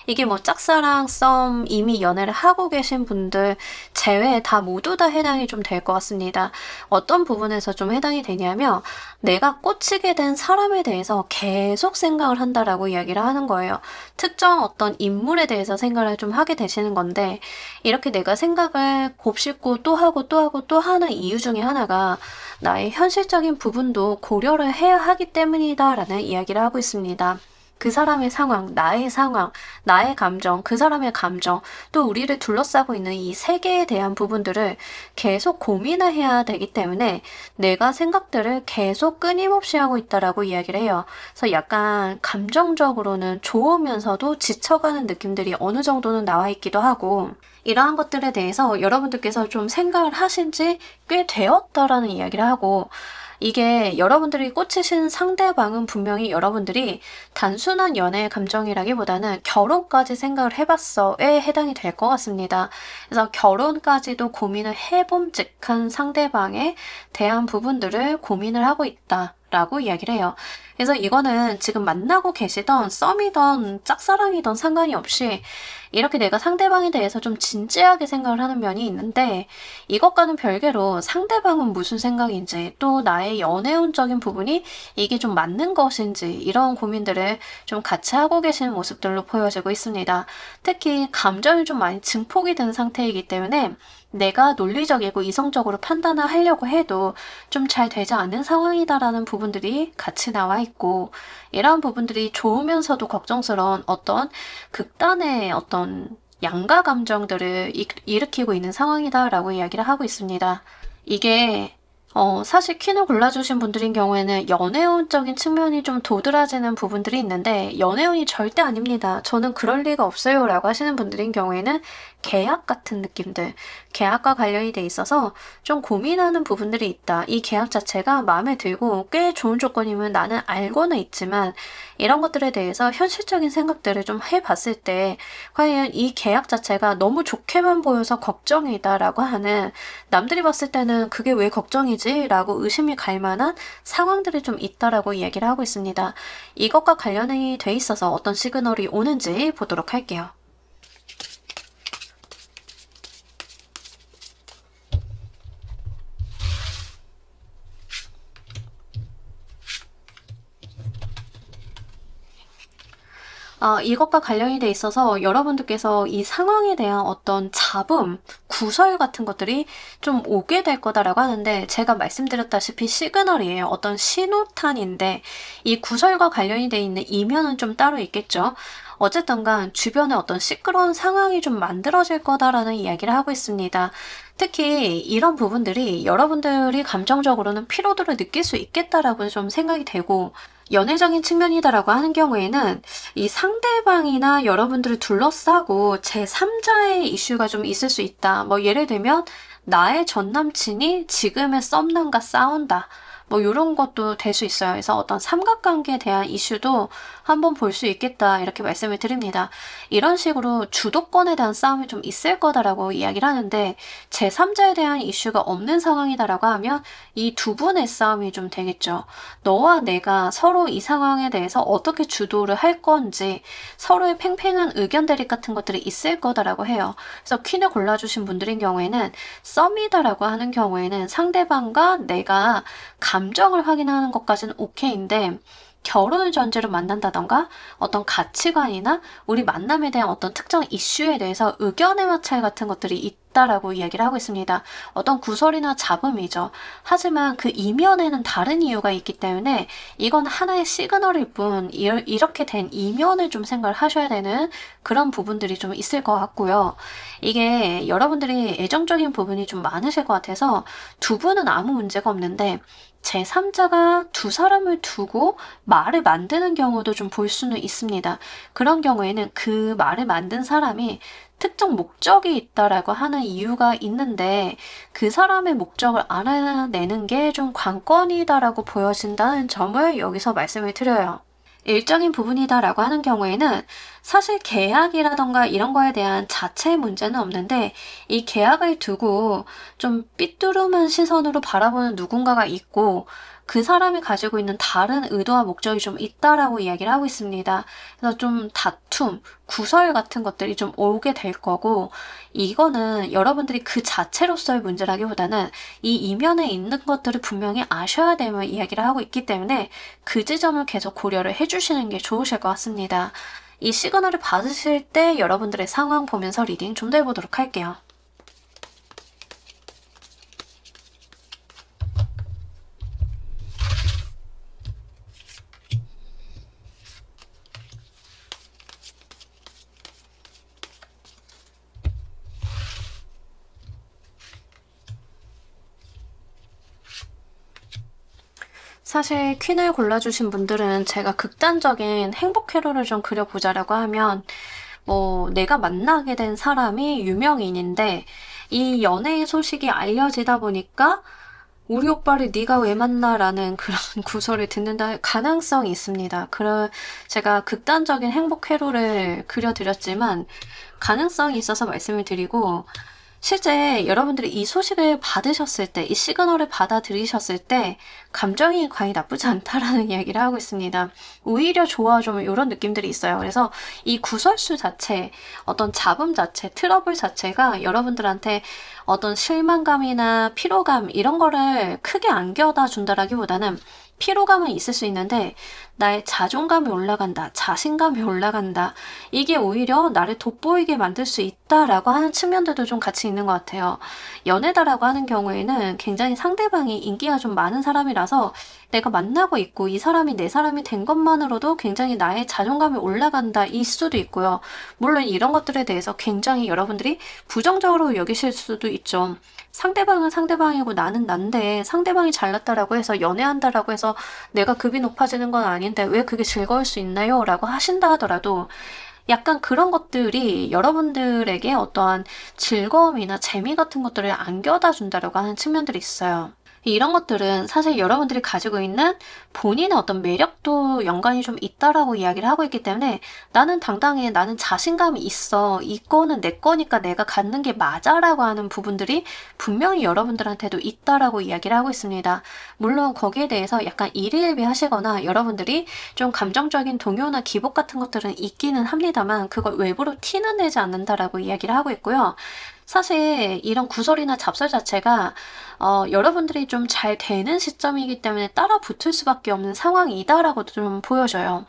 이게 뭐 짝사랑, 썸, 이미 연애를 하고 계신 분들 제외 다 모두 다 해당이 좀 될 것 같습니다. 어떤 부분에서 좀 해당이 되냐면 내가 꽂히게 된 사람에 대해서 계속 생각을 한다라고 이야기를 하는 거예요. 특정 어떤 인물에 대해서 생각을 좀 하게 되시는 건데 이렇게 내가 생각을 곱씹고 또 하고 또 하고 또 하는 이유 중에 하나가 나의 현실적인 부분도 고려를 해야 하기 때문이다 라는 이야기를 하고 있습니다. 그 사람의 상황, 나의 감정, 그 사람의 감정, 또 우리를 둘러싸고 있는 이 세계에 대한 부분들을 계속 고민을 해야 되기 때문에 내가 생각들을 계속 끊임없이 하고 있다라고 이야기를 해요. 그래서 약간 감정적으로는 좋으면서도 지쳐가는 느낌들이 어느 정도는 나와 있기도 하고 이러한 것들에 대해서 여러분들께서 좀 생각을 하신 지 꽤 되었다라는 이야기를 하고 이게 여러분들이 꽂히신 상대방은 분명히 여러분들이 단순한 연애의 감정이라기보다는 결혼까지 생각을 해봤어에 해당이 될 것 같습니다. 그래서 결혼까지도 고민을 해봄직한 상대방에 대한 부분들을 고민을 하고 있다. 라고 이야기를 해요. 그래서 이거는 지금 만나고 계시던 썸이던 짝사랑이던 상관이 없이 이렇게 내가 상대방에 대해서 좀 진지하게 생각을 하는 면이 있는데 이것과는 별개로 상대방은 무슨 생각인지 또 나의 연애운적인 부분이 이게 좀 맞는 것인지 이런 고민들을 좀 같이 하고 계시는 모습들로 보여지고 있습니다. 특히 감정이 좀 많이 증폭이 된 상태이기 때문에 내가 논리적이고 이성적으로 판단을 하려고 해도 좀 잘 되지 않는 상황이다라는 부분들이 같이 나와 있고 이러한 부분들이 좋으면서도 걱정스러운 어떤 극단의 어떤 양가 감정들을 일으키고 있는 상황이다라고 이야기를 하고 있습니다. 이게 사실 퀸을 골라주신 분들인 경우에는 연애운적인 측면이 좀 도드라지는 부분들이 있는데 연애운이 절대 아닙니다. 저는 그럴 리가 없어요 라고 하시는 분들인 경우에는 계약 같은 느낌들, 계약과 관련이 돼 있어서 좀 고민하는 부분들이 있다. 이 계약 자체가 마음에 들고 꽤 좋은 조건임을 나는 알고는 있지만 이런 것들에 대해서 현실적인 생각들을 좀 해봤을 때 과연 이 계약 자체가 너무 좋게만 보여서 걱정이다라고 하는, 남들이 봤을 때는 그게 왜 걱정이지? 라고 의심이 갈 만한 상황들이 좀 있다라고 이야기를 하고 있습니다. 이것과 관련이 돼 있어서 어떤 시그널이 오는지 보도록 할게요. 이것과 관련이 돼 있어서 여러분들께서 이 상황에 대한 어떤 잡음, 구설 같은 것들이 좀 오게 될 거다라고 하는데, 제가 말씀드렸다시피 시그널이에요. 어떤 신호탄인데 이 구설과 관련이 돼 있는 이면은 좀 따로 있겠죠. 어쨌든 간 주변에 어떤 시끄러운 상황이 좀 만들어질 거다라는 이야기를 하고 있습니다. 특히 이런 부분들이 여러분들이 감정적으로는 피로도를 느낄 수 있겠다라고 좀 생각이 되고, 연애적인 측면이다라고 하는 경우에는 이 상대방이나 여러분들을 둘러싸고 제3자의 이슈가 좀 있을 수 있다. 뭐 예를 들면 나의 전 남친이 지금의 썸남과 싸운다. 뭐 이런 것도 될 수 있어요. 그래서 어떤 삼각관계에 대한 이슈도 한번 볼 수 있겠다, 이렇게 말씀을 드립니다. 이런 식으로 주도권에 대한 싸움이 좀 있을 거다라고 이야기를 하는데, 제3자에 대한 이슈가 없는 상황이다라고 하면 이 두 분의 싸움이 좀 되겠죠. 너와 내가 서로 이 상황에 대해서 어떻게 주도를 할 건지 서로의 팽팽한 의견 대립 같은 것들이 있을 거다라고 해요. 그래서 퀸을 골라주신 분들인 경우에는 썸이다라고 하는 경우에는 상대방과 내가 감정을 확인하는 것까지는 오케이인데, 결혼을 전제로 만난다던가 어떤 가치관이나 우리 만남에 대한 어떤 특정 이슈에 대해서 의견의 마찰 같은 것들이 있다라고 이야기를 하고 있습니다. 어떤 구설이나 잡음이죠. 하지만 그 이면에는 다른 이유가 있기 때문에 이건 하나의 시그널일 뿐, 이렇게 된 이면을 좀 생각을 하셔야 되는 그런 부분들이 좀 있을 것 같고요. 이게 여러분들이 애정적인 부분이 좀 많으실 것 같아서 두 분은 아무 문제가 없는데, 제3자가 두 사람을 두고 말을 만드는 경우도 좀 볼 수는 있습니다. 그런 경우에는 그 말을 만든 사람이 특정 목적이 있다라고 하는 이유가 있는데, 그 사람의 목적을 알아내는 게 좀 관건이다라고 보여진다는 점을 여기서 말씀을 드려요. 일적인 부분이다라고 하는 경우에는 사실 계약이라던가 이런 거에 대한 자체의 문제는 없는데, 이 계약을 두고 좀 삐뚤음한 시선으로 바라보는 누군가가 있고 그 사람이 가지고 있는 다른 의도와 목적이 좀 있다라고 이야기를 하고 있습니다. 그래서 좀 다툼, 구설 같은 것들이 좀 오게 될 거고, 이거는 여러분들이 그 자체로서의 문제라기보다는 이 이면에 있는 것들을 분명히 아셔야 되는 이야기를 하고 있기 때문에 그 지점을 계속 고려를 해주시는 게 좋으실 것 같습니다. 이 시그널을 받으실 때 여러분들의 상황 보면서 리딩 좀 더 해보도록 할게요. 사실 퀸을 골라주신 분들은 제가 극단적인 행복 회로를 좀 그려보자라고 하면, 뭐 내가 만나게 된 사람이 유명인인데 이 연애의 소식이 알려지다 보니까 우리 오빠를 네가 왜 만나라는 그런 구설을 듣는다 가능성이 있습니다. 제가 극단적인 행복 회로를 그려드렸지만 가능성이 있어서 말씀을 드리고, 실제 여러분들이 이 소식을 받으셨을 때, 이 시그널을 받아들이셨을 때 감정이 과히 나쁘지 않다라는 이야기를 하고 있습니다. 오히려 좋아, 좀 이런 느낌들이 있어요. 그래서 이 구설수 자체, 어떤 잡음 자체, 트러블 자체가 여러분들한테 어떤 실망감이나 피로감 이런 거를 크게 안겨다 준다라기보다는, 피로감은 있을 수 있는데 나의 자존감이 올라간다, 자신감이 올라간다, 이게 오히려 나를 돋보이게 만들 수 있다라고 하는 측면들도 좀 같이 있는 것 같아요. 연애다라고 하는 경우에는 굉장히 상대방이 인기가 좀 많은 사람이라서 내가 만나고 있고 이 사람이 내 사람이 된 것만으로도 굉장히 나의 자존감이 올라간다, 일 수도 있고요. 물론 이런 것들에 대해서 굉장히 여러분들이 부정적으로 여기실 수도 있죠. 상대방은 상대방이고 나는 난데 상대방이 잘났다라고 해서 연애한다라고 해서 내가 급이 높아지는 건 아닌데 왜 그게 즐거울 수 있나요? 라고 하신다 하더라도, 약간 그런 것들이 여러분들에게 어떠한 즐거움이나 재미 같은 것들을 안겨다 준다라고 하는 측면들이 있어요. 이런 것들은 사실 여러분들이 가지고 있는 본인의 어떤 매력도 연관이 좀 있다라고 이야기를 하고 있기 때문에 나는 당당해, 나는 자신감이 있어, 이거는 내 거니까 내가 갖는 게 맞아라고 하는 부분들이 분명히 여러분들한테도 있다라고 이야기를 하고 있습니다. 물론 거기에 대해서 약간 일희일비 하시거나 여러분들이 좀 감정적인 동요나 기복 같은 것들은 있기는 합니다만 그걸 외부로 티는 내지 않는다라고 이야기를 하고 있고요. 사실 이런 구설이나 잡설 자체가 여러분들이 좀 잘 되는 시점이기 때문에 따라 붙을 수밖에 없는 상황이다라고도 좀 보여져요.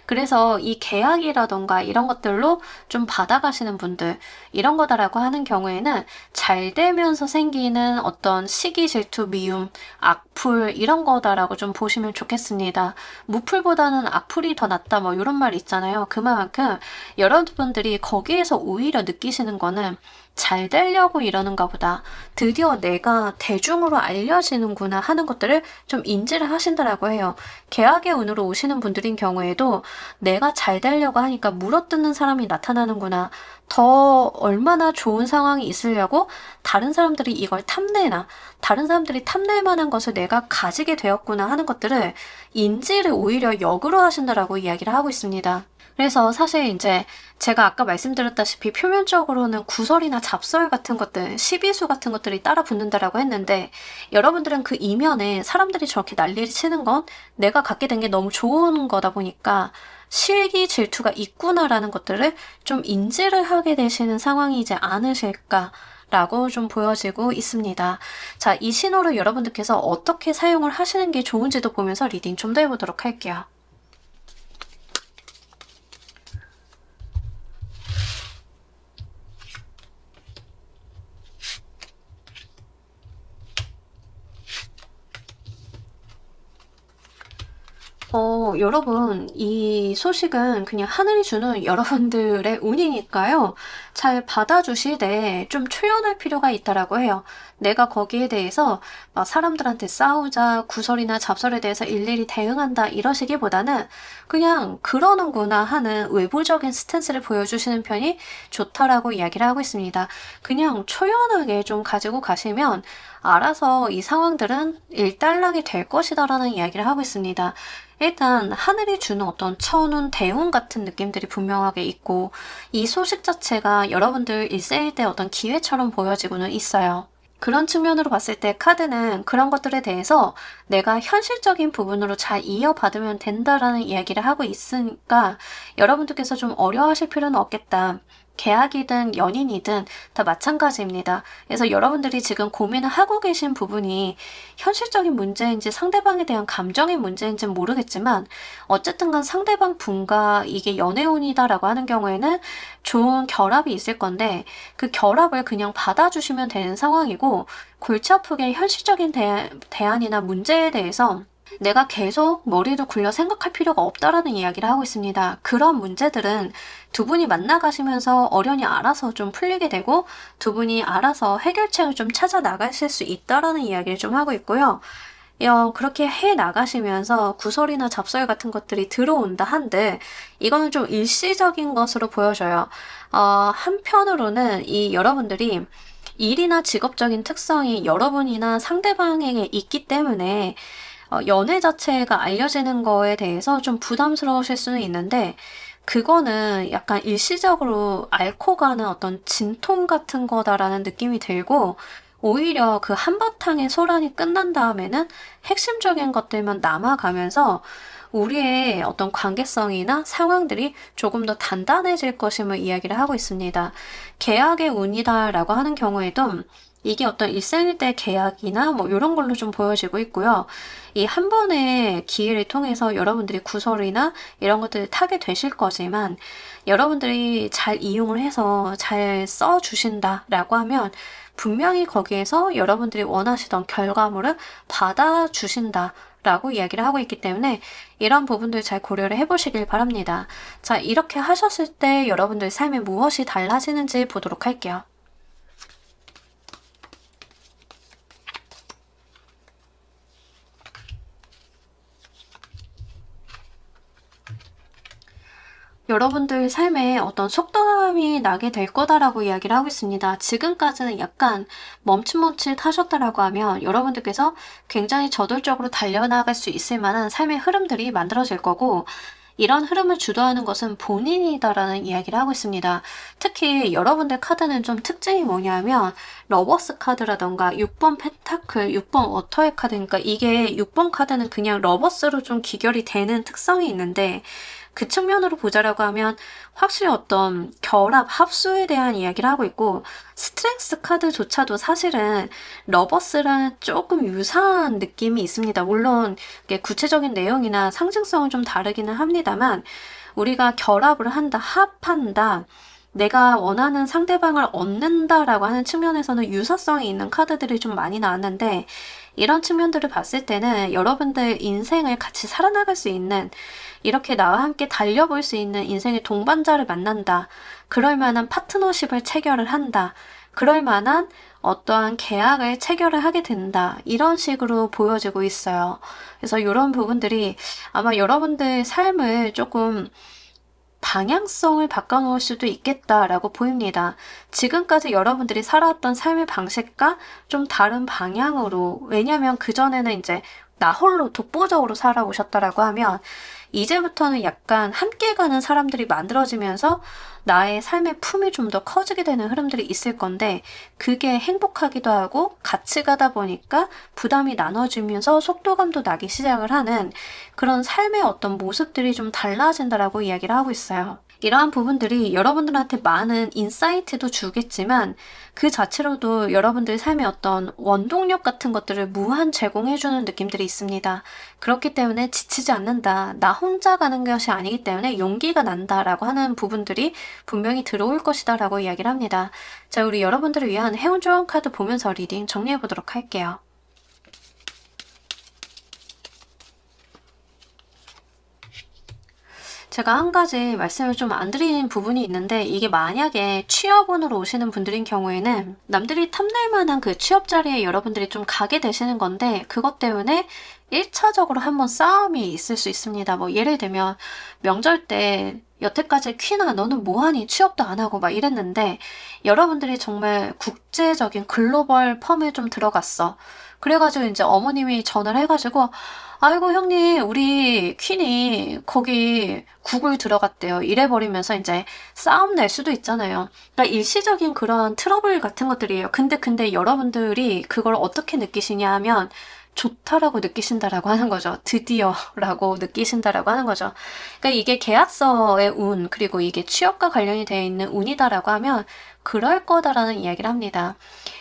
그래서 이 계약이라던가 이런 것들로 좀 받아가시는 분들, 이런 거다라고 하는 경우에는 잘 되면서 생기는 어떤 시기, 질투, 미움, 악플 이런 거다라고 좀 보시면 좋겠습니다. 무풀보다는 악플이 더 낫다 뭐 이런 말 있잖아요. 그만큼 여러분들이 거기에서 오히려 느끼시는 거는 잘 되려고 이러는가 보다. 드디어 내가 대중으로 알려지는구나 하는 것들을 좀 인지를 하신다라고 해요. 계약의 운으로 오시는 분들인 경우에도 내가 잘 되려고 하니까 물어뜯는 사람이 나타나는구나. 더 얼마나 좋은 상황이 있으려고 다른 사람들이 이걸 탐내나, 다른 사람들이 탐낼 만한 것을 내가 가지게 되었구나 하는 것들을 인지를 오히려 역으로 하신다라고 이야기를 하고 있습니다. 그래서 사실 이제 제가 아까 말씀드렸다시피 표면적으로는 구설이나 잡설 같은 것들, 시비수 같은 것들이 따라 붙는다라고 했는데 여러분들은 그 이면에 사람들이 저렇게 난리를 치는 건 내가 갖게 된 게 너무 좋은 거다 보니까 실기 질투가 있구나라는 것들을 좀 인지를 하게 되시는 상황이지 않으실까 라고 좀 보여지고 있습니다. 자, 이 신호를 여러분들께서 어떻게 사용을 하시는 게 좋은지도 보면서 리딩 좀 더 해보도록 할게요. 여러분, 이 소식은 그냥 하늘이 주는 여러분들의 운이니까요. 잘 받아주시되 좀 초연할 필요가 있다라고 해요. 내가 거기에 대해서 막 사람들한테 싸우자, 구설이나 잡설에 대해서 일일이 대응한다 이러시기보다는 그냥 그러는구나 하는 외부적인 스탠스를 보여주시는 편이 좋다라고 이야기를 하고 있습니다. 그냥 초연하게 좀 가지고 가시면 알아서 이 상황들은 일단락이 될 것이다라는 이야기를 하고 있습니다. 일단 하늘이 주는 어떤 천운, 대운 같은 느낌들이 분명하게 있고 이 소식 자체가 여러분들 일생일대 어떤 기회처럼 보여지고는 있어요. 그런 측면으로 봤을 때 카드는 그런 것들에 대해서 내가 현실적인 부분으로 잘 이어받으면 된다라는 이야기를 하고 있으니까 여러분들께서 좀 어려워하실 필요는 없겠다. 계약이든 연인이든 다 마찬가지입니다. 그래서 여러분들이 지금 고민을 하고 계신 부분이 현실적인 문제인지 상대방에 대한 감정의 문제인지는 모르겠지만 어쨌든 간 상대방 분과 이게 연애운이다라고 하는 경우에는 좋은 결합이 있을 건데 그 결합을 그냥 받아주시면 되는 상황이고 골치 아프게 현실적인 대안이나 문제에 대해서 내가 계속 머리를 굴려 생각할 필요가 없다라는 이야기를 하고 있습니다. 그런 문제들은 두 분이 만나가시면서 어련히 알아서 좀 풀리게 되고 두 분이 알아서 해결책을 좀 찾아 나가실 수 있다라는 이야기를 좀 하고 있고요. 그렇게 해 나가시면서 구설이나 잡설 같은 것들이 들어온다 한들 이거는 좀 일시적인 것으로 보여져요. 한편으로는 이 여러분들이 일이나 직업적인 특성이 여러분이나 상대방에게 있기 때문에 연애 자체가 알려지는 거에 대해서 좀 부담스러우실 수는 있는데 그거는 약간 일시적으로 앓고 가는 어떤 진통 같은 거다라는 느낌이 들고 오히려 그 한바탕의 소란이 끝난 다음에는 핵심적인 것들만 남아가면서 우리의 어떤 관계성이나 상황들이 조금 더 단단해질 것임을 이야기를 하고 있습니다. 계약의 운이다라고 하는 경우에도 이게 어떤 일생일대 계약이나 뭐 이런 걸로 좀 보여지고 있고요. 이 한 번의 기회를 통해서 여러분들이 구설이나 이런 것들을 타게 되실 거지만 여러분들이 잘 이용을 해서 잘 써주신다라고 하면 분명히 거기에서 여러분들이 원하시던 결과물을 받아주신다. 라고 이야기를 하고 있기 때문에 이런 부분들 잘 고려를 해보시길 바랍니다. 자, 이렇게 하셨을 때 여러분들 삶에 무엇이 달라지는지 보도록 할게요. 여러분들 삶에 어떤 속도감이 나게 될 거다라고 이야기를 하고 있습니다. 지금까지는 약간 멈칫멈칫 하셨다라고 하면 여러분들께서 굉장히 저돌적으로 달려나갈 수 있을 만한 삶의 흐름들이 만들어질 거고, 이런 흐름을 주도하는 것은 본인이다라는 이야기를 하고 있습니다. 특히 여러분들 카드는 좀 특징이 뭐냐면 러버스 카드라던가 6번 펜타클, 6번 워터의 카드, 그러니까 이게 6번 카드는 그냥 러버스로 좀 귀결이 되는 특성이 있는데, 그 측면으로 보자라고 하면 확실히 어떤 결합, 합수에 대한 이야기를 하고 있고, 스트렝스 카드조차도 사실은 러버스랑 조금 유사한 느낌이 있습니다. 물론 이게 구체적인 내용이나 상징성은 좀 다르기는 합니다만, 우리가 결합을 한다, 합한다, 내가 원하는 상대방을 얻는다라고 하는 측면에서는 유사성이 있는 카드들이 좀 많이 나왔는데, 이런 측면들을 봤을 때는 여러분들 인생을 같이 살아나갈 수 있는, 이렇게 나와 함께 달려볼 수 있는 인생의 동반자를 만난다, 그럴 만한 파트너십을 체결을 한다, 그럴 만한 어떠한 계약을 체결을 하게 된다, 이런 식으로 보여지고 있어요. 그래서 이런 부분들이 아마 여러분들 삶을 조금 방향성을 바꿔놓을 수도 있겠다라고 보입니다. 지금까지 여러분들이 살아왔던 삶의 방식과 좀 다른 방향으로, 왜냐면 그전에는 이제 나 홀로 독보적으로 살아오셨다라고 하면 이제부터는 약간 함께 가는 사람들이 만들어지면서 나의 삶의 품이 좀 더 커지게 되는 흐름들이 있을 건데, 그게 행복하기도 하고 같이 가다 보니까 부담이 나눠지면서 속도감도 나기 시작을 하는 그런 삶의 어떤 모습들이 좀 달라진다라고 이야기를 하고 있어요. 이러한 부분들이 여러분들한테 많은 인사이트도 주겠지만 그 자체로도 여러분들 삶의 어떤 원동력 같은 것들을 무한 제공해주는 느낌들이 있습니다. 그렇기 때문에 지치지 않는다, 나 혼자 가는 것이 아니기 때문에 용기가 난다라고 하는 부분들이 분명히 들어올 것이다 라고 이야기를 합니다. 자, 우리 여러분들을 위한 행운 조언 카드 보면서 리딩 정리해 보도록 할게요. 제가 한 가지 말씀을 좀 안 드린 부분이 있는데, 이게 만약에 취업운으로 오시는 분들인 경우에는 남들이 탐낼 만한 그 취업 자리에 여러분들이 좀 가게 되시는 건데, 그것 때문에 1차적으로 한번 싸움이 있을 수 있습니다. 뭐 예를 들면 명절 때 여태까지 퀴나 너는 뭐하니 취업도 안 하고 막 이랬는데, 여러분들이 정말 국제적인 글로벌 펌에 좀 들어갔어. 그래가지고 이제 어머님이 전화를 해가지고, 아이고 형님, 우리 퀸이 거기 구글 들어갔대요, 이래버리면서 이제 싸움 낼 수도 있잖아요. 그러니까 일시적인 그런 트러블 같은 것들이에요. 근데 여러분들이 그걸 어떻게 느끼시냐 하면 좋다라고 느끼신다라고 하는 거죠. 드디어라고 느끼신다라고 하는 거죠. 그러니까 이게 계약서의 운, 그리고 이게 취업과 관련이 되어 있는 운이다라고 하면 그럴 거다라는 이야기를 합니다.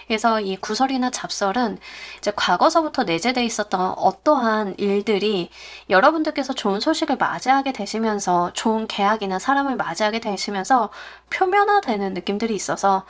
그래서 이 구설이나 잡설은 이제 과거서부터 내재되어 있었던 어떠한 일들이 여러분들께서 좋은 소식을 맞이하게 되시면서, 좋은 계약이나 사람을 맞이하게 되시면서 표면화되는 느낌들이 있어서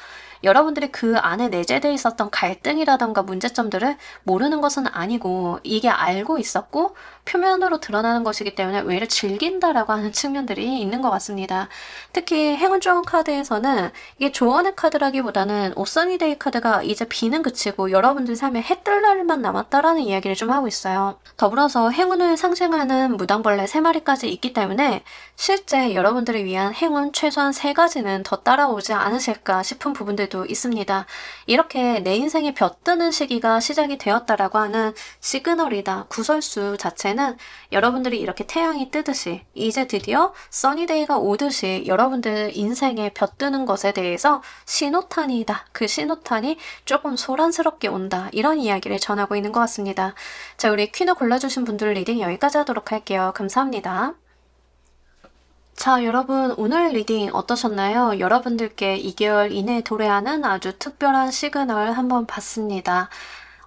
여러분들이 그 안에 내재되어 있었던 갈등이라던가 문제점들을 모르는 것은 아니고 이게 알고 있었고 표면으로 드러나는 것이기 때문에 오히려 즐긴다라고 하는 측면들이 있는 것 같습니다. 특히 행운 조언 카드에서는 이게 조언의 카드라기보다는 오선이데이 카드가 이제 비는 그치고 여러분들 삶에 해 뜰 날만 남았다라는 이야기를 좀 하고 있어요. 더불어서 행운을 상징하는 무당벌레 3마리까지 있기 때문에 실제 여러분들을 위한 행운 최소한 3가지는 더 따라오지 않으실까 싶은 부분들도 있습니다. 이렇게 내 인생에 벼뜨는 시기가 시작이 되었다라고 하는 시그널이다. 구설수 자체는 여러분들이 이렇게 태양이 뜨듯이 이제 드디어 써니데이가 오듯이 여러분들 인생에 벼뜨는 것에 대해서 신호탄이다. 그 신호탄이 조금 소란스럽게 온다. 이런 이야기를 전하고 있는 것 같습니다. 자, 우리 퀸을 골라주신 분들 리딩 여기까지 하도록 할게요. 감사합니다. 자, 여러분 오늘 리딩 어떠셨나요? 여러분들께 2개월 이내에 도래하는 아주 특별한 시그널 한번 봤습니다.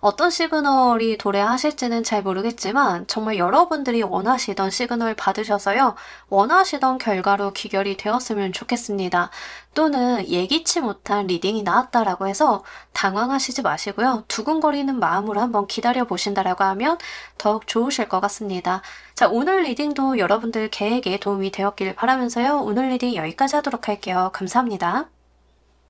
어떤 시그널이 도래하실지는 잘 모르겠지만 정말 여러분들이 원하시던 시그널 받으셔서요, 원하시던 결과로 귀결이 되었으면 좋겠습니다. 또는 예기치 못한 리딩이 나왔다라고 해서 당황하시지 마시고요, 두근거리는 마음으로 한번 기다려 보신다라고 하면 더욱 좋으실 것 같습니다. 자, 오늘 리딩도 여러분들 계획에 도움이 되었길 바라면서요, 오늘 리딩 여기까지 하도록 할게요. 감사합니다.